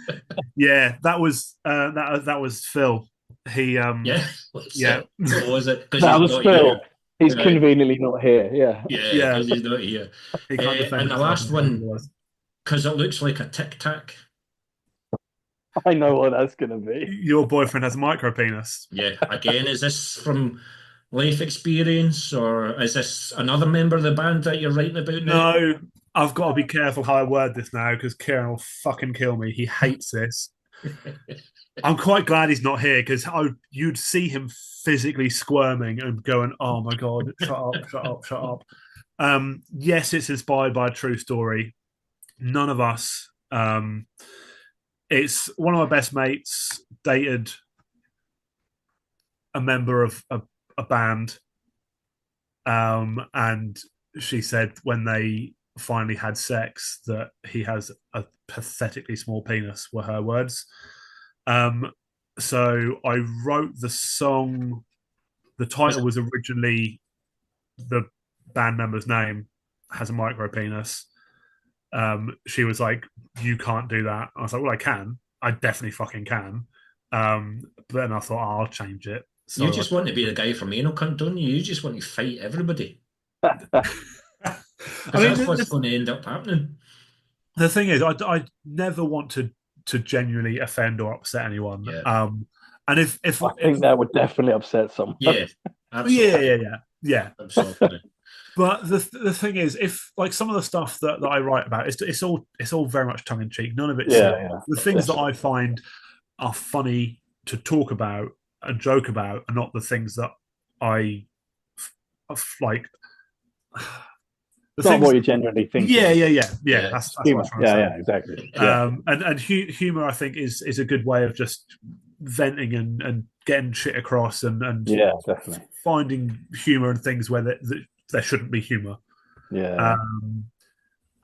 S2: Yeah, that was Phil. He
S1: Yeah.
S2: yeah.
S1: What was it? Because
S3: That
S1: he's
S3: was
S1: not
S3: Phil.
S1: here.
S3: He's
S1: Right.
S3: conveniently not here. Yeah.
S1: Yeah, because he's not here.
S2: He can't defend
S1: And the
S2: himself
S1: last
S2: in
S1: one,
S2: otherwise.
S1: because it looks like a tic tac.
S3: I know what that's going to be.
S2: Your boyfriend has a micro penis.
S1: Yeah. Again, is this from life experience, or is this another member of the band that you're writing about now?
S2: No, I've got to be careful how I word this now because Kieran will fucking kill me. He hates this. I'm quite glad he's not here because you'd see him physically squirming and going, "Oh my god, shut up, shut up, shut up." Yes, it's inspired by a true story. None of us. It's one of my best mates dated a member of a band, and she said when they finally had sex that he has a pathetically small penis, were her words. So I wrote the song. The title was originally the band member's name has a micro penis. She was like, "You can't do that." I was like, "Well, I can. I definitely fucking can." But then I thought, I'll change it. So
S1: You just want to be the guy from Anal Cunt, don't you? You just want to fight everybody. Because that's what's going to end up happening.
S2: The thing is, I never want to genuinely offend or upset anyone.
S1: Yeah.
S2: And if
S3: I think that would definitely upset someone.
S1: Yeah, absolutely.
S2: Yeah.
S1: Absolutely.
S2: But the thing is, if like some of the stuff that I write about, it's all very much tongue in cheek. None of it's the things that I find are funny to talk about and joke about, are not the things that I like.
S3: Not what you genuinely think.
S2: Yeah. That's what I'm trying to say.
S3: Exactly.
S2: And humor, I think, is a good way of just venting and getting shit across and
S3: definitely
S2: finding humor in things where there shouldn't be humor. And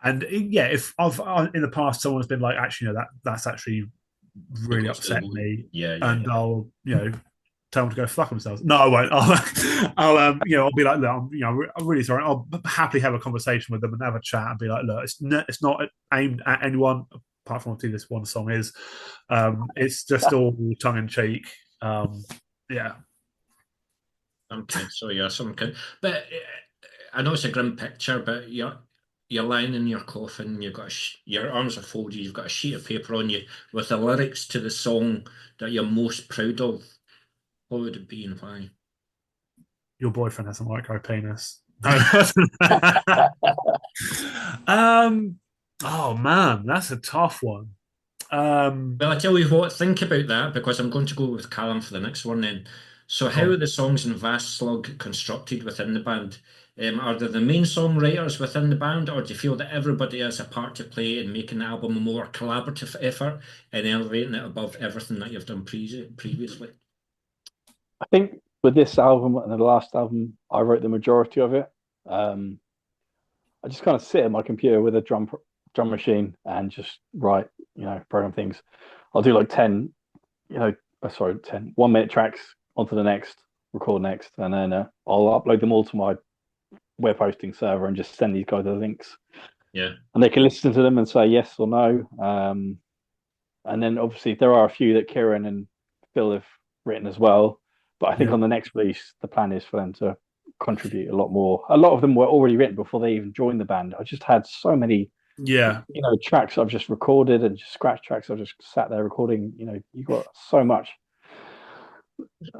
S2: if I've in the past someone's been like, actually, that's actually really upset me, and I'll tell them to go fuck themselves. No, I won't. I'll be like, look, I'm really sorry. I'll happily have a conversation with them and have a chat and be like, look, it's not aimed at anyone apart from obviously this one song is. It's just all tongue in cheek. Yeah.
S1: Okay, so yeah, some kid. But I know it's a grim picture, but you're lying in your coffin. You've got your arms are folded. You've got a sheet of paper on you with the lyrics to the song that you're most proud of. What would it be and why?
S2: Your boyfriend has a micro penis. Oh man, that's a tough one.
S1: Well, I tell you what, think about that because I'm going to go with Callum for the next one then. So, how are the songs in Vast Slug constructed within the band? Are there the main songwriters within the band, or do you feel that everybody has a part to play in making the album a more collaborative effort and elevating it above everything that you've done previously?
S3: I think with this album and the last album, I wrote the majority of it. I just kind of sit at my computer with a drum machine and just write, program things. I'll do like 10 1 minute tracks onto the next, record next, and then I'll upload them all to my web hosting server and just send these guys the links.
S1: Yeah.
S3: And they can listen to them and say yes or no. And then obviously there are a few that Kieran and Phil have written as well. But I think on the next release, the plan is for them to contribute a lot more. A lot of them were already written before they even joined the band. I just had so many tracks I've just recorded and just scratch tracks I've just sat there recording. You got so much.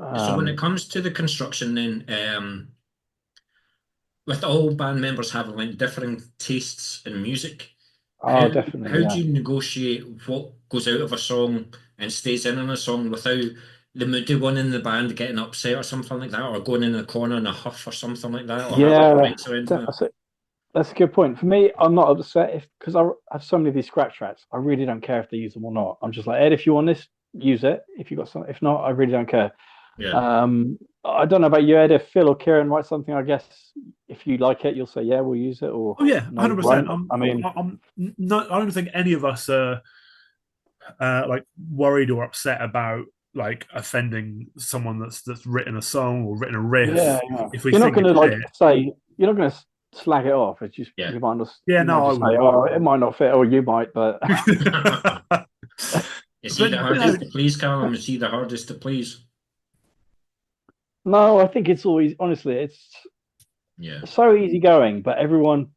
S1: So when it comes to the construction then, with all band members having like differing tastes in music,
S3: definitely.
S1: How do you negotiate what goes out of a song and stays in a song without the moody one in the band getting upset or something like that, or going in the corner in a huff or something like that? Or
S3: that's a good point. For me, I'm not upset because I have so many of these scratch tracks. I really don't care if they use them or not. I'm just like, Ed, if you want this, use it. If you got some, if not, I really don't care.
S1: Yeah.
S3: I don't know about you, Ed. If Phil or Kieran write something, I guess if you like it, you'll say, yeah, we'll use it. Or
S2: 100%. I don't think any of us are like worried or upset about like offending someone that's written a song or written a riff.
S3: Yeah.
S2: If we
S3: you're not going to
S2: say
S3: you're not going to slag it off. It's just you might just
S2: say,
S3: oh, it might not fit, or you might, but
S1: is he the hardest to please, Callum? Is he the hardest to please?
S3: No, I think it's always honestly, it's so easygoing, but everyone.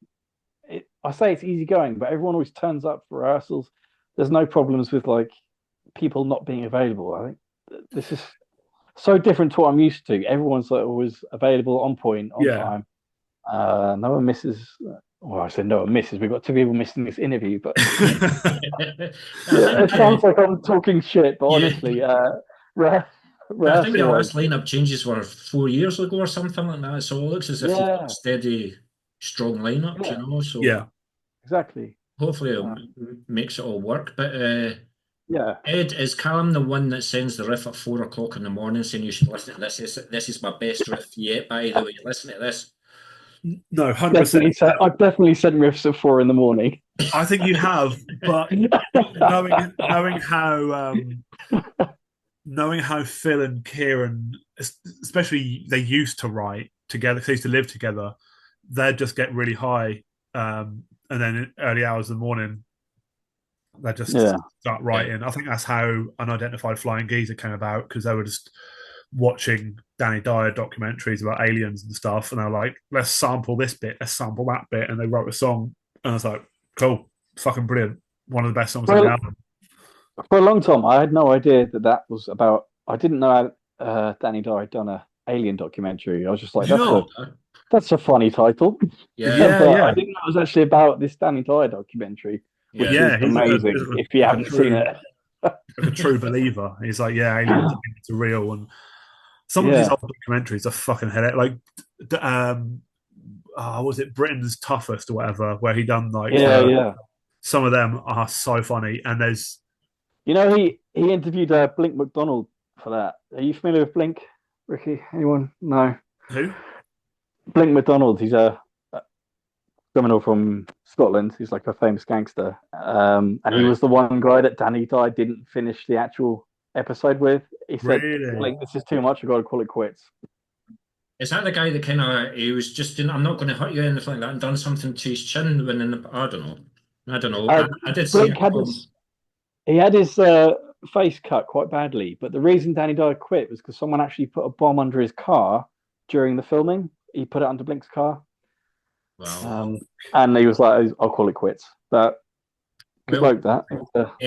S3: I say it's easygoing, but everyone always turns up for rehearsals. There's no problems with like people not being available. I think this is so different to what I'm used to. Everyone's like always available, on point, on time. No one misses. Well, I said no one misses. We've got 2 people missing this interview, but it sounds like I'm talking shit. But honestly,
S1: I think the last lineup changes were 4 years ago or something like that. So it looks as if you've got a steady, strong lineup. So
S3: exactly.
S1: Hopefully, it makes it all work. But
S3: Ed,
S1: is Callum the one that sends the riff at 4 o'clock in the morning saying you should listen to this? This is my best riff yet. By the way, listen to this.
S2: No, 100%.
S3: I've definitely sent riffs at 4 a.m.
S2: I think you have, but knowing how Phil and Kieran, especially they used to write together, they used to live together, they'd just get really high, and then in early hours of the morning, they just start writing. I think that's how Unidentified Flying Geezer came about, because they were just watching Danny Dyer documentaries about aliens and stuff, and they're like, let's sample this bit, let's sample that bit, and they wrote a song, and I was like, cool, fucking brilliant, one of the best songs on the album.
S3: For a long time, I had no idea that was about. I didn't know Danny Dyer had done a alien documentary. I was just like, that's a funny title.
S1: Yeah.
S3: I didn't know it was actually about this Danny Dyer documentary, which is amazing if you haven't seen it.
S2: Like a true believer. He's like, yeah, aliens are real, and some of his old documentaries are fucking hilarious. Like, was it Britain's Toughest or whatever, where he done like some of them are so funny, and there's.
S3: He interviewed Blink McDonald for that. Are you familiar with Blink, Ricky? Anyone? No.
S2: Who?
S3: Blink McDonald. He's a criminal from Scotland. He's like a famous gangster. And he was the one guy that Danny Dyer didn't finish the actual episode with. He said, Blink, this is too much. I've got to call it quits.
S1: Is that the guy that kind of, he was just doing, I'm not going to hurt you, anything like that, and done something to his chin when I don't know. I did see it.
S3: He had his face cut quite badly, but the reason Danny Dyer quit was because someone actually put a bomb under his car during the filming. He put it under Blink's car.
S1: Wow.
S3: And he was like, I'll call it quits. But good bloke, that.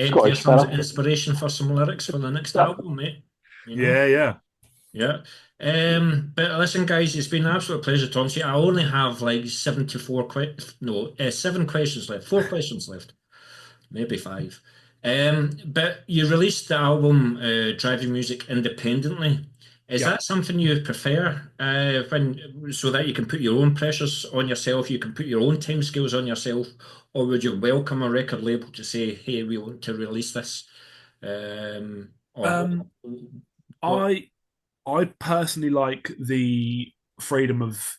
S1: Scottish fella. Inspiration for some lyrics for the next album, mate.
S2: Yeah.
S1: But listen, guys, it's been an absolute pleasure talking to you. I only have like 7 questions left. 4 questions left. Maybe 5. But you released the album Driving Music independently. Is that something you prefer so that you can put your own pressures on yourself, you can put your own timescales on yourself, or would you welcome a record label to say, hey, we want to release this?
S2: I personally like the freedom of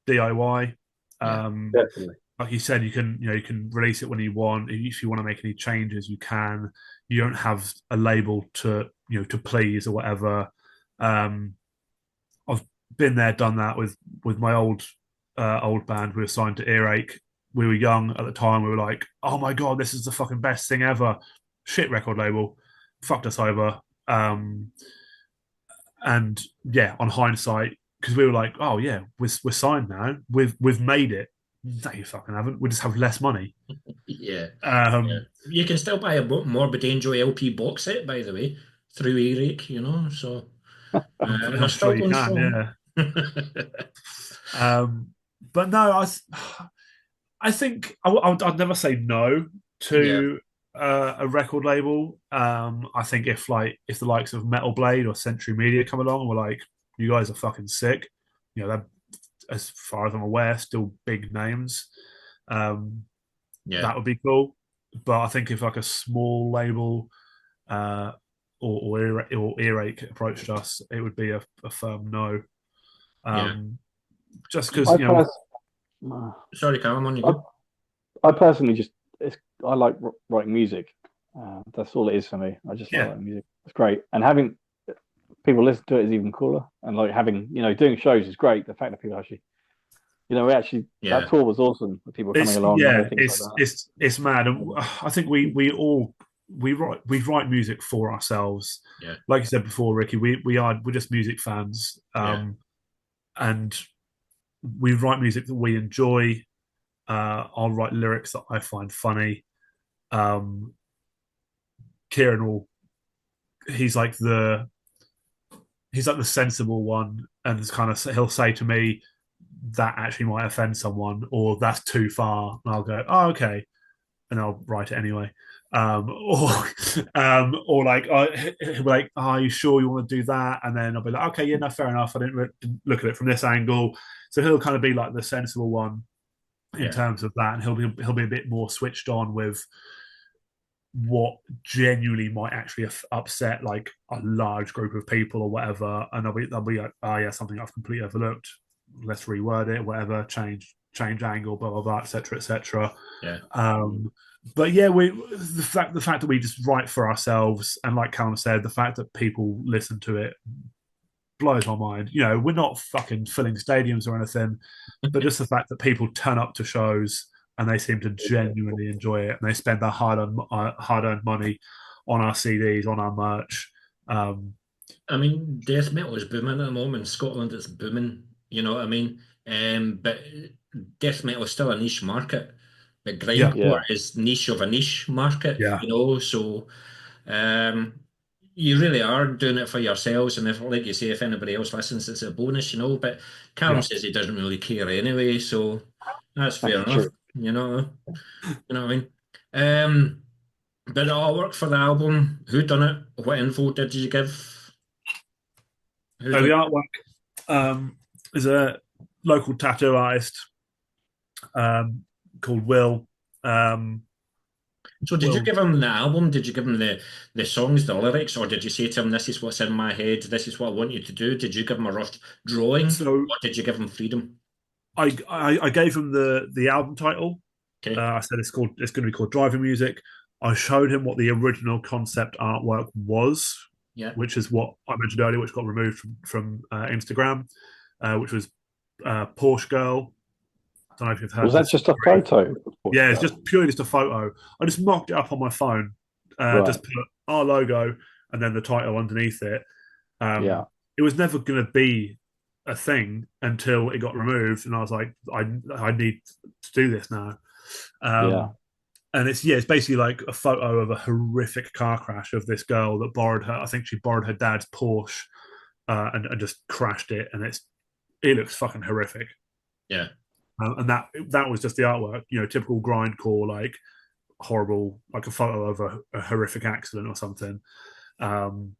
S2: DIY.
S3: Definitely.
S2: Like you said, you can release it when you want. If you want to make any changes, you can. You don't have a label to please or whatever. I've been there, done that with my old band. We were signed to Earache. We were young at the time. We were like, oh my god, this is the fucking best thing ever. Shit record label, fucked us over. And yeah, on hindsight, because we were like, oh yeah, we're signed now. We've made it. No, you fucking haven't. We just have less money.
S1: Yeah. You can still buy a Morbid Angel LP box set, by the way, through Earache, so
S2: I'm sure you can, yeah. But no, I think I'd never say no to a record label. I think if the likes of Metal Blade or Century Media come along and we're like, you guys are fucking sick, they're, as far as I'm aware, still big names. That would be cool. But I think if like a small label or Earache approached us, it would be a firm no. Just because
S1: Sorry, Callum, on you go.
S3: I personally I like writing music. That's all it is for me. I just like writing music. It's great, and having people listen to it is even cooler. And like having doing shows is great. The fact that people actually, that tour was awesome. People coming along.
S2: Yeah, it's mad. And I think we write music for ourselves.
S1: Yeah.
S2: Like you said before, Ricky, we're just music fans, and we write music that we enjoy. I'll write lyrics that I find funny. Kieran he's like the sensible one, and it's kind of, he'll say to me that actually might offend someone, or that's too far, and I'll go, oh okay, and I'll write it anyway. Or like, he'll be like, oh, are you sure you want to do that? And then I'll be like, okay, yeah, no, fair enough. I didn't look at it from this angle. So he'll kind of be like the sensible one in terms of that, and he'll be a bit more switched on with what genuinely might actually upset like a large group of people or whatever, and I'll be like, oh yeah, something I've completely overlooked. let's reword it, whatever, change angle, blah blah blah, etc. etc.
S1: Yeah.
S2: But yeah, the fact that we just write for ourselves, and like Callum said, the fact that people listen to it blows my mind. You know, we're not fucking filling stadiums or anything, but just the fact that people turn up to shows and they seem to genuinely enjoy it, and they spend their hard-earned money on our CDs, on our merch.
S1: I mean, death metal is booming at the moment. Scotland is booming. You know what I mean? But death metal is still a niche market. But
S2: Yeah.
S1: grindcore is niche of a niche market.
S2: Yeah.
S1: You know, so um, you really are doing it for yourselves. And if, like you say, if anybody else listens, it's a bonus. You know. But Callum says he doesn't really care anyway, so that's fair enough.
S3: True.
S1: You know what I mean? But it all worked for the album. Who done it? What info did you give?
S2: So the artwork is a local tattoo artist called Will.
S1: So did you give him the album? Did you give him the songs, the lyrics, or did you say to him, "This is what's in my head. This is what I want you to do"? Did you give him a rough drawing,
S2: So
S1: or did you give him freedom?
S2: I gave him the album title.
S1: Okay.
S2: I said it's going to be called Driving Music. I showed him what the original concept artwork was,
S1: Yeah.
S2: which is what I mentioned earlier, which got removed from Instagram, which was Porsche Girl. I don't know if you've heard.
S3: Was that just a photo?
S2: Yeah, it's just purely just a photo. I just mocked it up on my phone.
S3: Right.
S2: Just put our logo and then the title underneath it.
S3: Yeah.
S2: It was never going to be a thing until it got removed, and I was like, I need to do this now.
S3: Yeah.
S2: And it's basically like a photo of a horrific car crash of this girl that borrowed her. I think she borrowed her dad's Porsche and just crashed it, and it looks fucking horrific.
S1: Yeah.
S2: And that was just the artwork, you know, typical grindcore, like horrible, like a photo of a horrific accident or something.
S1: It's
S2: And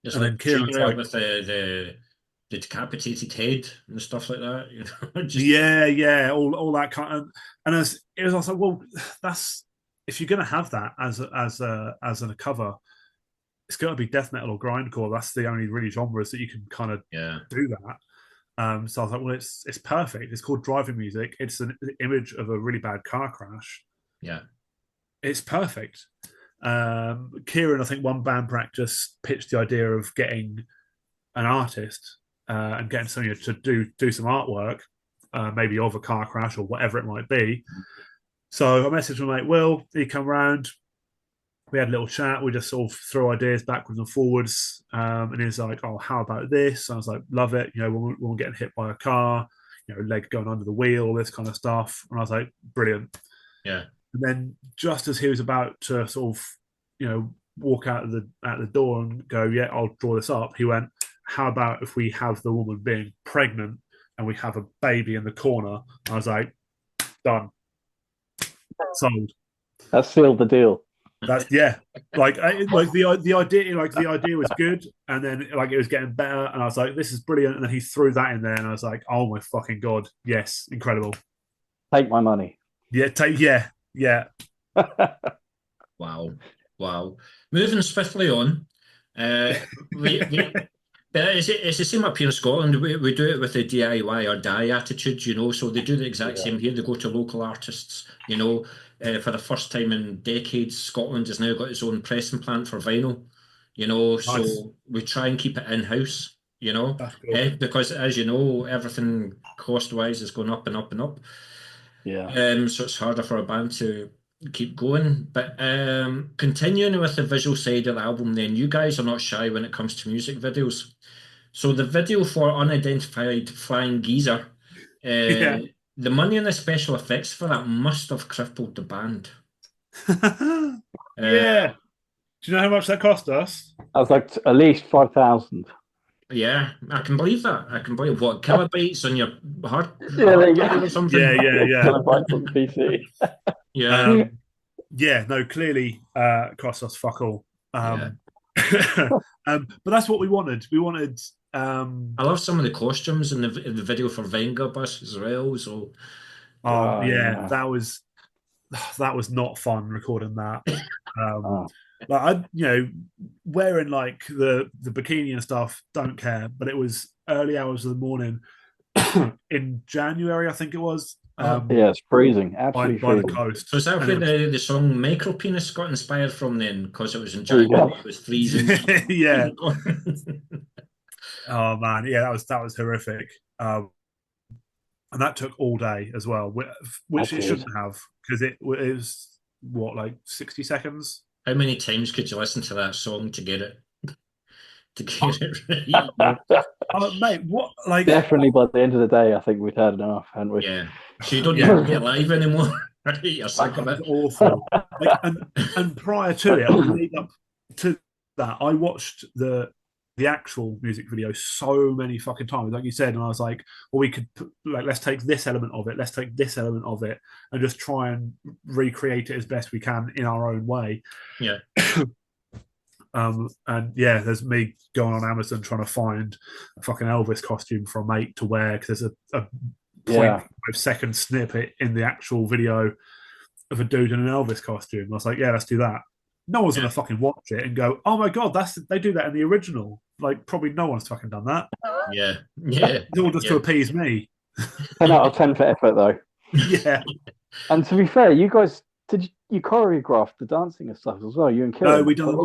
S1: like
S2: then Kieran's
S1: Junior
S2: like,
S1: with the decapitated head and stuff like that. You know, just
S2: yeah, all that kind of, and it was also, well, that's, if you're gonna have that as a cover, it's got to be death metal or grindcore. That's the only really genres that you can kind of do that. So I was like, well, it's perfect. It's called Driving Music. It's an image of a really bad car crash.
S1: Yeah.
S2: It's perfect. Kieran, I think one band practice pitched the idea of getting an artist and getting someone to do some artwork, maybe of a car crash or whatever it might be. So I messaged my mate Will. He come round. We had a little chat. We just sort of threw ideas backwards and forwards. And he was like, "Oh, how about this?" I was like, "Love it." You know, when we're getting hit by a car, you know, leg going under the wheel, this kind of stuff. And I was like, "Brilliant."
S1: Yeah.
S2: And then just as he was about to sort of, you know, walk out of the door and go, "Yeah, I'll draw this up," he went, "How about if we have the woman being pregnant and we have a baby in the corner?" I was like, "Done, sold."
S3: That sealed the deal.
S2: That's like the idea was good, and then like it was getting better, and I was like, "This is brilliant." And then he threw that in there, and I was like, "Oh my fucking god, yes, incredible!"
S3: Take my money.
S2: Yeah.
S1: Wow. Moving swiftly on. But it's the same up here in Scotland. We do it with the DIY or die attitude, you know. So they do the exact same here. They go to local artists, you know. For the first time in decades, Scotland has now got its own pressing plant for vinyl, you know.
S2: Nice.
S1: So we try and keep it in house, you know.
S2: That's cool.
S1: Because as you know, everything cost wise is going up and up and up.
S3: Yeah.
S1: So it's harder for a band to keep going. But continuing with the visual side of the album, then you guys are not shy when it comes to music videos. So the video for Unidentified Flying Geezer,
S2: Yeah.
S1: the money and the special effects for that must have crippled the band.
S2: Yeah. Do you know how much that cost us?
S3: I was like, at least 5,000.
S1: Yeah, I can believe that. I can believe what kilobytes on your hard
S3: Yeah, there you go.
S1: or something.
S2: Yeah.
S3: Kilobytes on the PC.
S1: Yeah.
S2: No, clearly cost us fuck all.
S1: Yeah.
S2: But that's what we wanted. We wanted.
S1: I love some of the costumes in the video for Venga Bus as well. So,
S2: yeah, that was not fun recording that. Like wearing like the bikini and stuff, don't care. But it was early hours of the morning, in January, I think it was.
S3: Yeah, it's freezing.
S2: by
S3: Absolutely
S2: the
S3: freezing.
S2: coast.
S1: So is that
S2: And
S1: where
S2: it was-
S1: the song Micro Penis got inspired from then? Because it was in
S3: There you
S1: January,
S3: go.
S1: it was freezing.
S2: yeah. Oh man, yeah, that was horrific. And that took all day as well, which it
S3: That
S2: shouldn't
S3: is.
S2: have, because it was what, like 60 seconds.
S1: How many times could you listen to that song to get it right?
S2: Oh mate, what, like,
S3: Definitely by the end of the day, I think we'd had enough, hadn't we?
S1: Yeah. So you don't
S2: yeah,
S1: even play it live anymore. Right? You're sick of
S2: that was
S1: it.
S2: awful. Like, and prior to it, on the lead up to that, I watched the actual music video so many fucking times, like you said, and I was like, well, we could let's take this element of it, let's take this element of it, and just try and recreate it as best we can in our own way.
S1: Yeah.
S2: And yeah, there's me going on Amazon trying to find a fucking Elvis costume for a mate to wear, because there's a 0.5-second snippet in the actual video of a dude in an Elvis costume. I was like, yeah, let's do that. No one's gonna fucking watch it and go, oh my god, they do that in the original. Like, probably no one's fucking done that.
S1: Yeah. Yeah.
S2: It's all just to appease me.
S3: 10 out of 10 for effort, though.
S2: Yeah.
S3: And to be fair, you guys you choreographed the dancing and stuff as well. You and Kieran.
S2: No, we don't.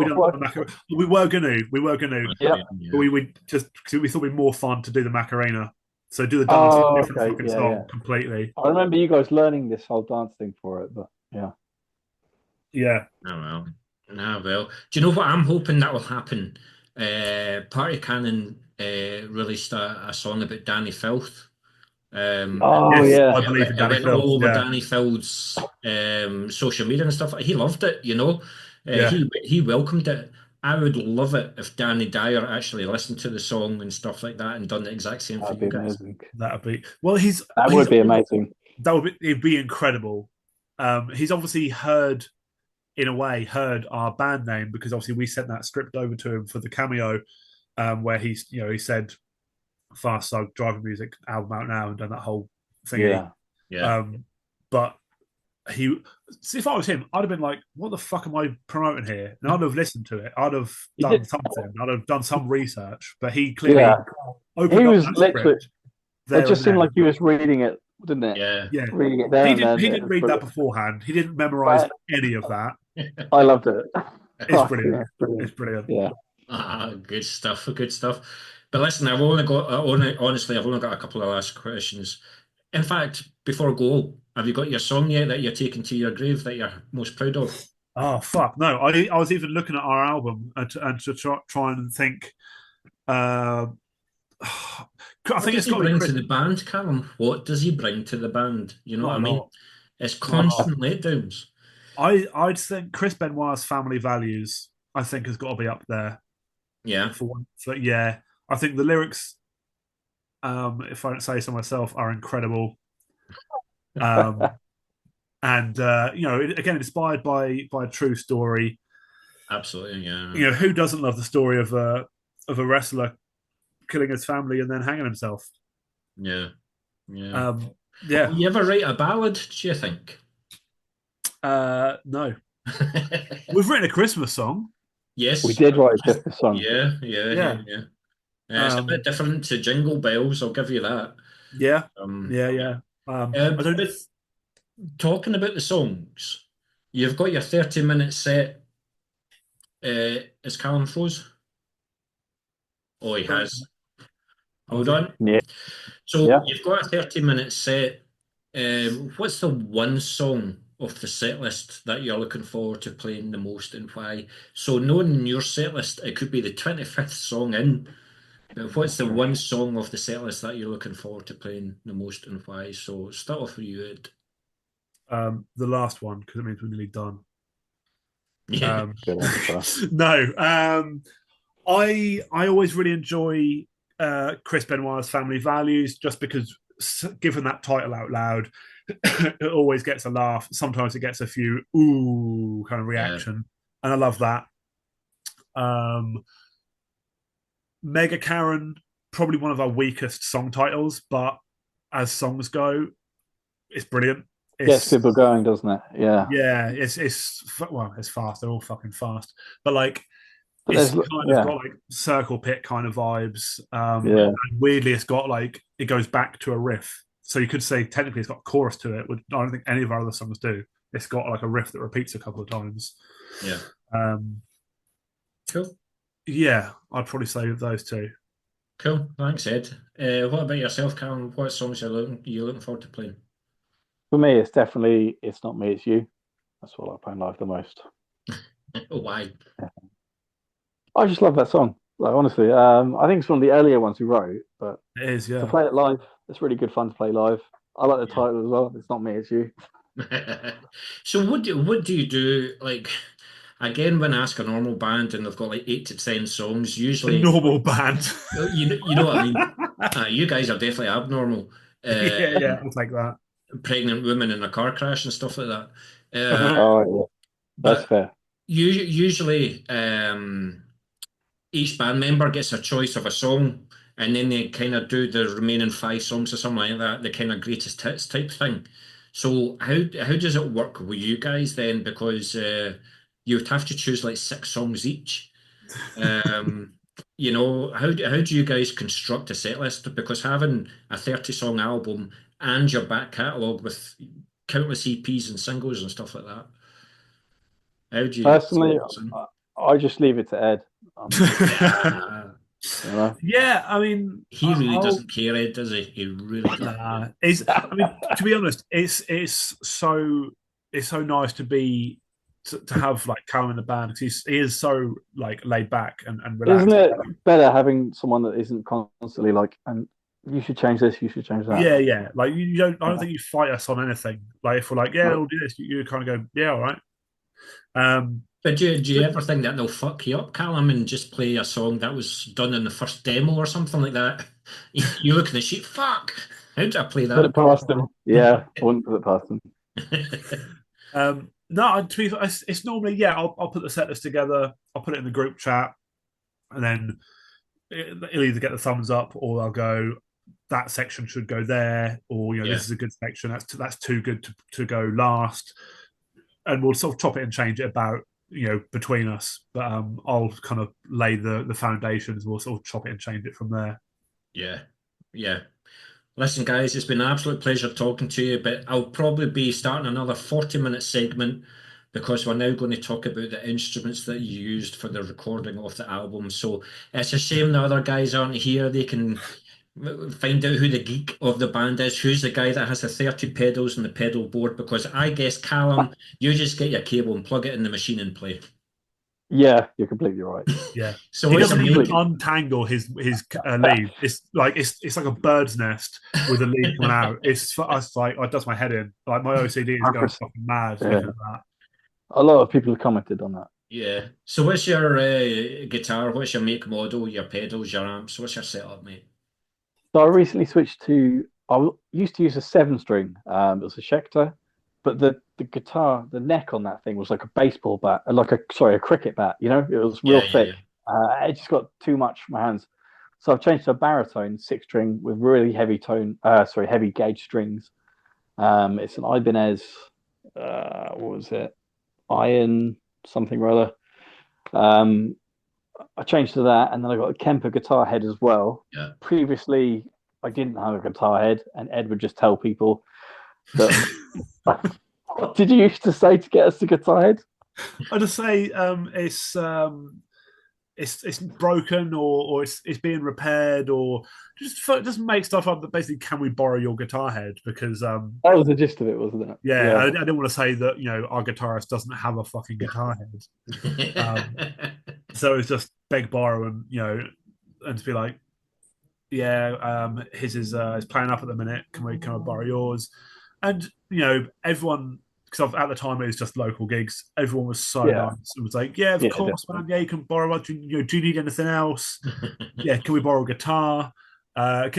S2: We were gonna.
S3: Yeah.
S2: But we just, because we thought it'd be more fun to do the Macarena. So do the dance in a different fucking song completely.
S3: I remember you guys learning this whole dance thing for it, but yeah.
S2: Yeah.
S1: Oh well. Ah well. Do you know what I'm hoping that will happen? Party Cannon released a song about Danny Filth.
S2: Yes, I believe in
S1: It
S2: Danny
S1: went
S2: Filth.
S1: all over
S2: Yeah.
S1: Danny Filth's social media and stuff. He loved it, you know.
S2: Yeah.
S1: He welcomed it. I would love it if Danny Dyer actually listened to the song and stuff like that and done the exact same for
S3: That'd
S1: you
S3: be
S1: guys.
S3: amazing.
S2: That'd be well.
S3: That would be amazing.
S2: It'd be incredible. He's obviously heard our band name, because obviously we sent that script over to him for the cameo, where he said Vast Slug driving music album out now, and done that whole thing.
S1: Yeah.
S2: But if I was him, I'd have been like, what the fuck am I promoting here? And I'd have listened to it. I'd have done something. I'd have done some research. But he clearly opened up that script.
S3: It just seemed like he was reading it, didn't it?
S1: Yeah.
S3: Reading it there.
S2: He didn't read that beforehand. He didn't memorize any of that.
S3: I loved it.
S2: It's brilliant.
S3: Yeah, brilliant.
S2: It's brilliant.
S3: Yeah.
S1: Good stuff. Good stuff. But listen, honestly, I've only got a couple of last questions. In fact, before I go, have you got your song yet that you're taking to your grave that you're most proud of?
S2: Oh fuck no! I was even looking at our album and to try and think. I think it's got to
S1: bring to the band, Callum. What does he bring to the band? You know what I mean? It's constant letdowns.
S2: I'd think Chris Benoit's Family Values, I think, has got to be up there.
S1: Yeah.
S2: I think the lyrics, if I don't say so myself, are incredible. And again, inspired by a true story.
S1: Absolutely, yeah.
S2: Who doesn't love the story of a wrestler killing his family and then hanging himself?
S1: Yeah.
S2: You
S1: ever write a ballad, do you think?
S2: No. We've written a Christmas song.
S1: Yes.
S3: We did write a Christmas song.
S1: Yeah. It's a bit different to Jingle Bells, I'll give you that.
S2: Yeah.
S1: Talking about the songs, you've got your 30-minute set. Is Callum froze? Oh, he has. Hold on.
S3: Yeah.
S1: So you've got a 30-minute set. What's the one song of the set list that you're looking forward to playing the most, and why? So knowing your set list, it could be the 25th song in, but what's the one song of the set list that you're looking forward to playing the most, and why? So start off with you, Ed.
S2: The last one, because it means we're nearly done.
S1: Yeah.
S2: No. I always really enjoy Chris Benoit's Family Values, just because, given that title out loud, it always gets a laugh. Sometimes it gets a few ooh kind of reaction, and I love that. Mega Karen, probably one of our weakest song titles, but as songs go, it's brilliant.
S3: Gets people going, doesn't it? Yeah.
S2: Yeah, it's fast. They're all fucking fast, but like, it's kind of got like circle pit kind of vibes. And weirdly, it's got like it goes back to a riff. So you could say technically it's got a chorus to it, which I don't think any of our other songs do. It's got like a riff that repeats a couple of times.
S1: Yeah. Cool.
S2: Yeah, I'd probably say those two.
S1: Cool. Thanks, Ed. What about yourself, Callum? What songs you looking forward to playing?
S3: For me, it's definitely It's Not Me, It's You. That's what I play live the most.
S1: Why?
S3: I just love that song. Like honestly, I think it's one of the earlier ones we wrote, but
S2: It is, yeah.
S3: to play it live, it's really good fun to play live. I like the
S1: Yeah.
S3: title as well. It's Not Me, It's You.
S1: So what do you do? Like, again, when I ask a normal band and they've got like 8 to 10 songs,
S2: A
S1: usually
S2: normal band.
S1: you know what I mean. You guys are definitely abnormal.
S2: Yeah, I'll take that.
S1: Pregnant women in a car crash and stuff like that.
S3: Oh yeah, that's
S1: But
S3: fair.
S1: usually, each band member gets a choice of a song, and then they kind of do the remaining 5 songs or something like that, the kind of greatest hits type thing. So how does it work with you guys then? Because you would have to choose like 6 songs each. Um, how do you guys construct a set list? Because having a 30-song album and your back catalogue with countless EPs and singles and stuff like that, how do you
S3: Personally, I just leave it to Ed.
S1: Yeah.
S3: You know?
S2: Yeah, I mean,
S1: He really doesn't care, Ed, does he? He really doesn't.
S2: I mean, to be honest, it's so nice to have like Callum in the band because he is so like laid back and relaxed.
S3: Isn't it better having someone that isn't constantly like, and you should change this, you should change that.
S2: Yeah. Like you don't. I don't think you fight us on anything. Like if we're like, yeah, we'll do this, you kind of go, yeah, all right.
S1: But do you ever think that they'll fuck you up, Callum, and just play a song that was done in the first demo or something like that? You look in the sheet, fuck! How did I play
S3: Put it
S1: that?
S3: past them. Yeah, I wouldn't put it past them.
S2: No, to be it's normally I'll put the set list together. I'll put it in the group chat, and then it'll either get the thumbs up or I'll go that section should go there, or
S1: Yeah.
S2: this is a good section. That's too good to go last, and we'll sort of chop it and change it about between us. But I'll kind of lay the foundations. We'll sort of chop it and change it from there.
S1: Yeah. Listen, guys, it's been an absolute pleasure talking to you, but I'll probably be starting another 40-minute segment because we're now going to talk about the instruments that you used for the recording of the album. So it's a shame the other guys aren't here. They can find out who the geek of the band is, who's the guy that has the 30 pedals and the pedal board, because I guess, Callum, you just get your cable and plug it in the machine and play.
S3: Yeah, you're completely right.
S2: Yeah.
S1: So
S2: he
S1: what's
S2: doesn't
S1: your
S2: even untangle his lead. It's like a bird's nest with a lead coming out. It's like it does my head in. Like my OCD is going fucking mad looking at that.
S3: A lot of people have commented on that.
S1: Yeah. So what's your guitar? What's your make model? Your pedals? Your amps? What's your setup, mate?
S3: So I recently switched to. I used to use a 7-string. It was a Schecter, but the guitar, the neck on that thing was like a baseball bat, like a cricket bat. It was real thick. Yeah. It just got too much for my hands. So I've changed to a baritone 6-string with really heavy heavy gauge strings. It's an Ibanez. What was it? Iron something or other. I changed to that, and then I got a Kemper guitar head as well.
S1: Yeah.
S3: Previously, I didn't have a guitar head, and Ed would just tell people that. What did you used to say to get us the guitar head?
S2: I just say it's broken or it's being repaired or just make stuff up that basically can we borrow your guitar head because
S3: that was the gist of it, wasn't it?
S2: Yeah. I didn't want to say that our guitarist doesn't have a fucking guitar head. So it's just beg, borrow, and and to be like, his is playing up at the minute. Can I borrow yours? And everyone, because at the time it was just local gigs. Everyone was so nice. It was like, of course, man. Yeah, you can borrow. Do you need anything else? Yeah, can we borrow a guitar?
S1: What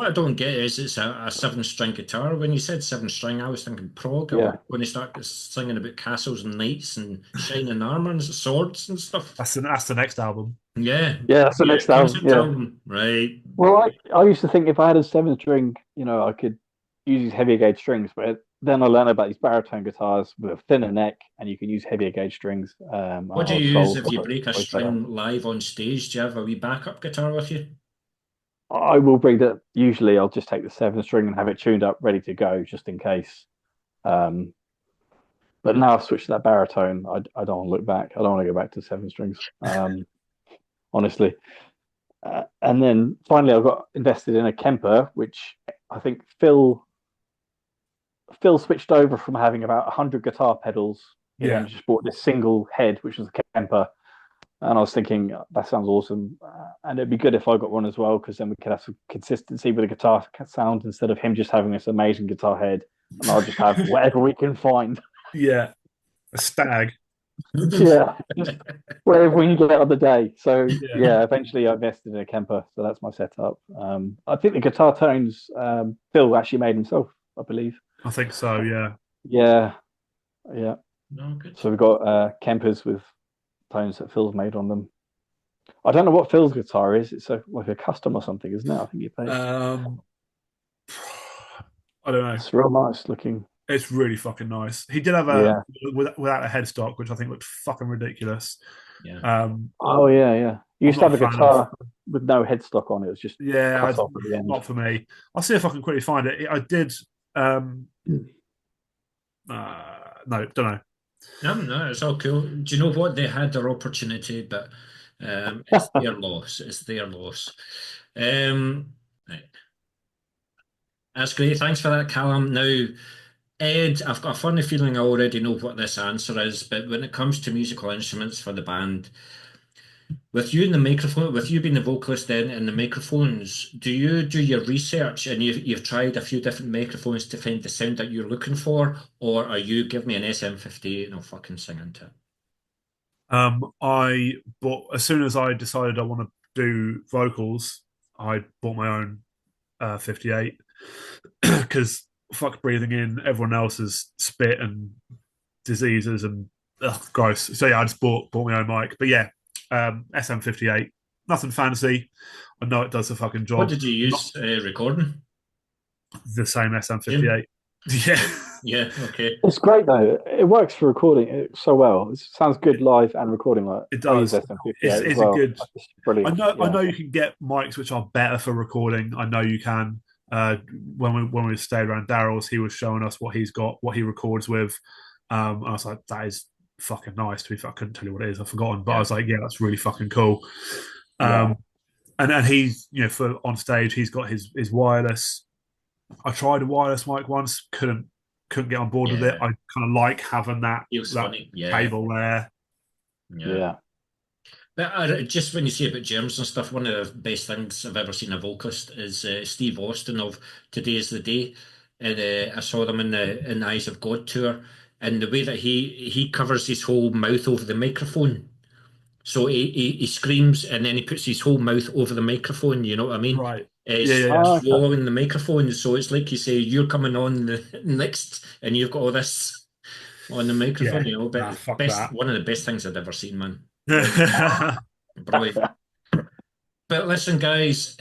S1: I don't get is it's a 7-string guitar. When you said 7-string, I was thinking prog. When they start singing about castles and knights and shining armor and swords and stuff.
S2: That's the next album.
S1: Yeah,
S3: that's the next album.
S1: Right.
S3: Well, I used to think if I had a 7-string, I could use these heavier gauge strings, but then I learned about these baritone guitars with a thinner neck, and you can use heavier gauge strings.
S1: What do you use if you break a string live on stage? Do you have a wee backup guitar with you?
S3: I will bring that. Usually, I'll just take the 7 string and have it tuned up, ready to go, just in case. Um, but now I've switched to that baritone. I don't want to look back. I don't want to go back to 7 strings. Honestly. And then finally, I got invested in a Kemper, which I think Phil switched over from having about 100 guitar pedals. He then just bought this single head, which was a Kemper. And I was thinking, that sounds awesome. And it'd be good if I got one as well, because then we could have some consistency with the guitar sound instead of him just having this amazing guitar head. And I'll just have whatever we can find.
S2: Yeah. A stag.
S3: Yeah. Just whatever we can get on the day. So, yeah, eventually I invested in a Kemper. So that's my setup. I think the guitar tones, Phil actually made himself, I believe.
S2: I think so, yeah.
S3: Yeah.
S1: No, good.
S3: So we've got Kempers with tones that Phil's made on them. I don't know what Phil's guitar is. It's like a custom or something, isn't it? I think you paid.
S2: I don't know.
S3: It's real nice looking.
S2: It's really fucking nice. He did have a without a headstock, which I think looked fucking ridiculous.
S1: Yeah.
S3: You used to have a guitar with no headstock on it. It was just
S2: not for me. I'll see if I can quickly find it. I did. No, don't know.
S1: No, it's all cool. Do you know what? They had their opportunity, but it's their loss. It's their loss. Right. That's great. Thanks for that, Callum. Now, Ed, I've got a funny feeling I already know what this answer is, but when it comes to musical instruments for the band, with you in the microphone, with you being the vocalist then and the microphones, do you do your research and you've tried a few different microphones to find the sound that you're looking for, or are you give me an SM58 and I'll fucking sing into it?
S2: I bought as soon as I decided I want to do vocals, I bought my own 58 because fuck breathing in everyone else's spit and diseases and gross. So yeah, I just bought my own mic. But yeah, SM58, nothing fancy. I know it does the fucking job.
S1: What did you use recording?
S2: The same SM58. Yeah.
S1: Yeah, okay.
S3: It's great though. It works for recording it so well. It sounds good live and recording. Like
S2: it does. It's a good.
S3: Brilliant.
S2: I know you can get mics which are better for recording. I know you can. When we stayed around Daryl's, he was showing us what he's got, what he records with. I was like, that is fucking nice. To be fair, I couldn't tell you what it is. I've forgotten, but I was like, yeah, that's really fucking cool. And he's, for on stage, he's got his wireless. I tried a wireless mic once, couldn't get on board with it. I kind of like having that cable there.
S3: Yeah.
S1: But just when you say about germs and stuff, one of the best things I've ever seen a vocalist is Steve Austin of Today Is the Day. And I saw them in the Eyes of God tour, and the way that he covers his whole mouth over the microphone. So he screams and then he puts his whole mouth over the microphone, you know what I mean?
S2: Right.
S1: Swallowing the microphone. So it's like you say, you're coming on the next and you've got all this on the microphone, But one of the best things I'd ever seen, man. Brilliant. But listen, guys,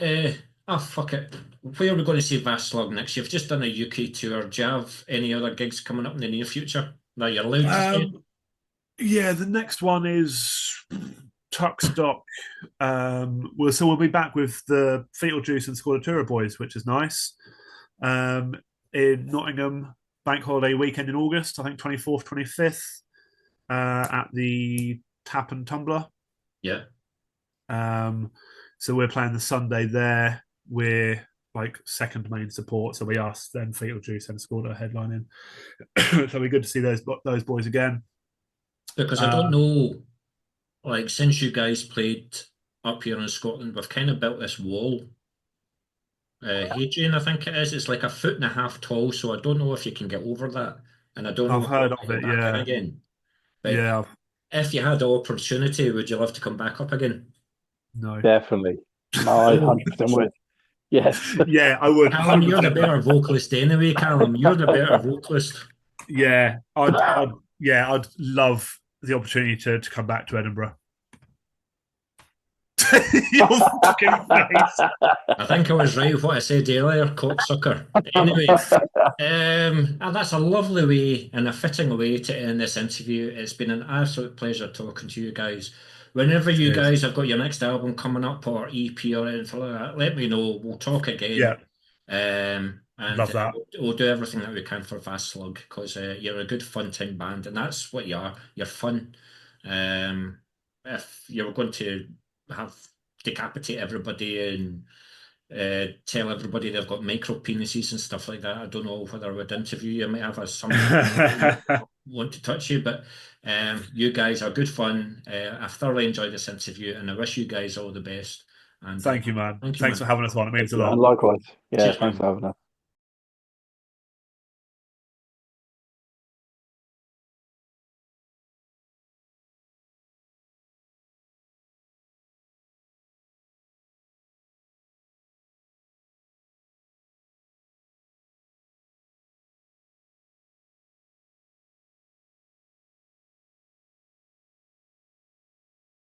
S1: fuck it. Where are we going to see Vast Slug next? You've just done a UK tour. Do you have any other gigs coming up in the near future that you're allowed to say?
S2: Yeah, the next one is Tuckstock. We'll be back with the Foetal Juice and Scordatura boys, which is nice. In Nottingham, bank holiday weekend in August, I think 24th, 25th, at the Tap and Tumbler.
S1: Yeah.
S2: So we're playing the Sunday there. We're like second main support, so we asked then Foetal Juice and Scorda headlining. So it'll be good to see those boys again.
S1: Because I don't know, like since you guys played up here in Scotland, we've kind of built this wall. Hadrian, I think it is. It's like 1.5 feet tall, so I don't know if you can get over that. And I don't know.
S2: I've heard of it, yeah.
S1: Again. But if you had the opportunity, would you love to come back up again?
S2: No.
S3: Definitely. No, I 100% would. Yes.
S2: Yeah, I would.
S1: Callum, you're the better vocalist anyway, Callum. You're the better vocalist.
S2: Yeah, I'd love the opportunity to come back to Edinburgh. Your fucking face.
S1: I think I was right with what I said earlier, cocksucker. Anyway, that's a lovely way and a fitting way to end this interview. It's been an absolute pleasure talking to you guys. Whenever you
S2: Cheers.
S1: guys have got your next album coming up or EP or anything like that, let me know. We'll talk again.
S2: Yeah,
S1: And
S2: love that.
S1: we'll do everything that we can for Vast Slug because you're a good fun time band, and that's what you are. You're fun. If you're going to have decapitate everybody and tell everybody they've got micro penises and stuff like that, I don't know whether I would interview you. I might have some want to touch you, but you guys are good fun. I've thoroughly enjoyed this interview, and I wish you guys all the best. And
S2: Thank you, man.
S1: thank you,
S2: Thanks
S1: man.
S2: for having us on. It means a lot.
S3: And likewise. Yeah,
S1: Cheers,
S3: thanks
S1: man.
S3: for having us.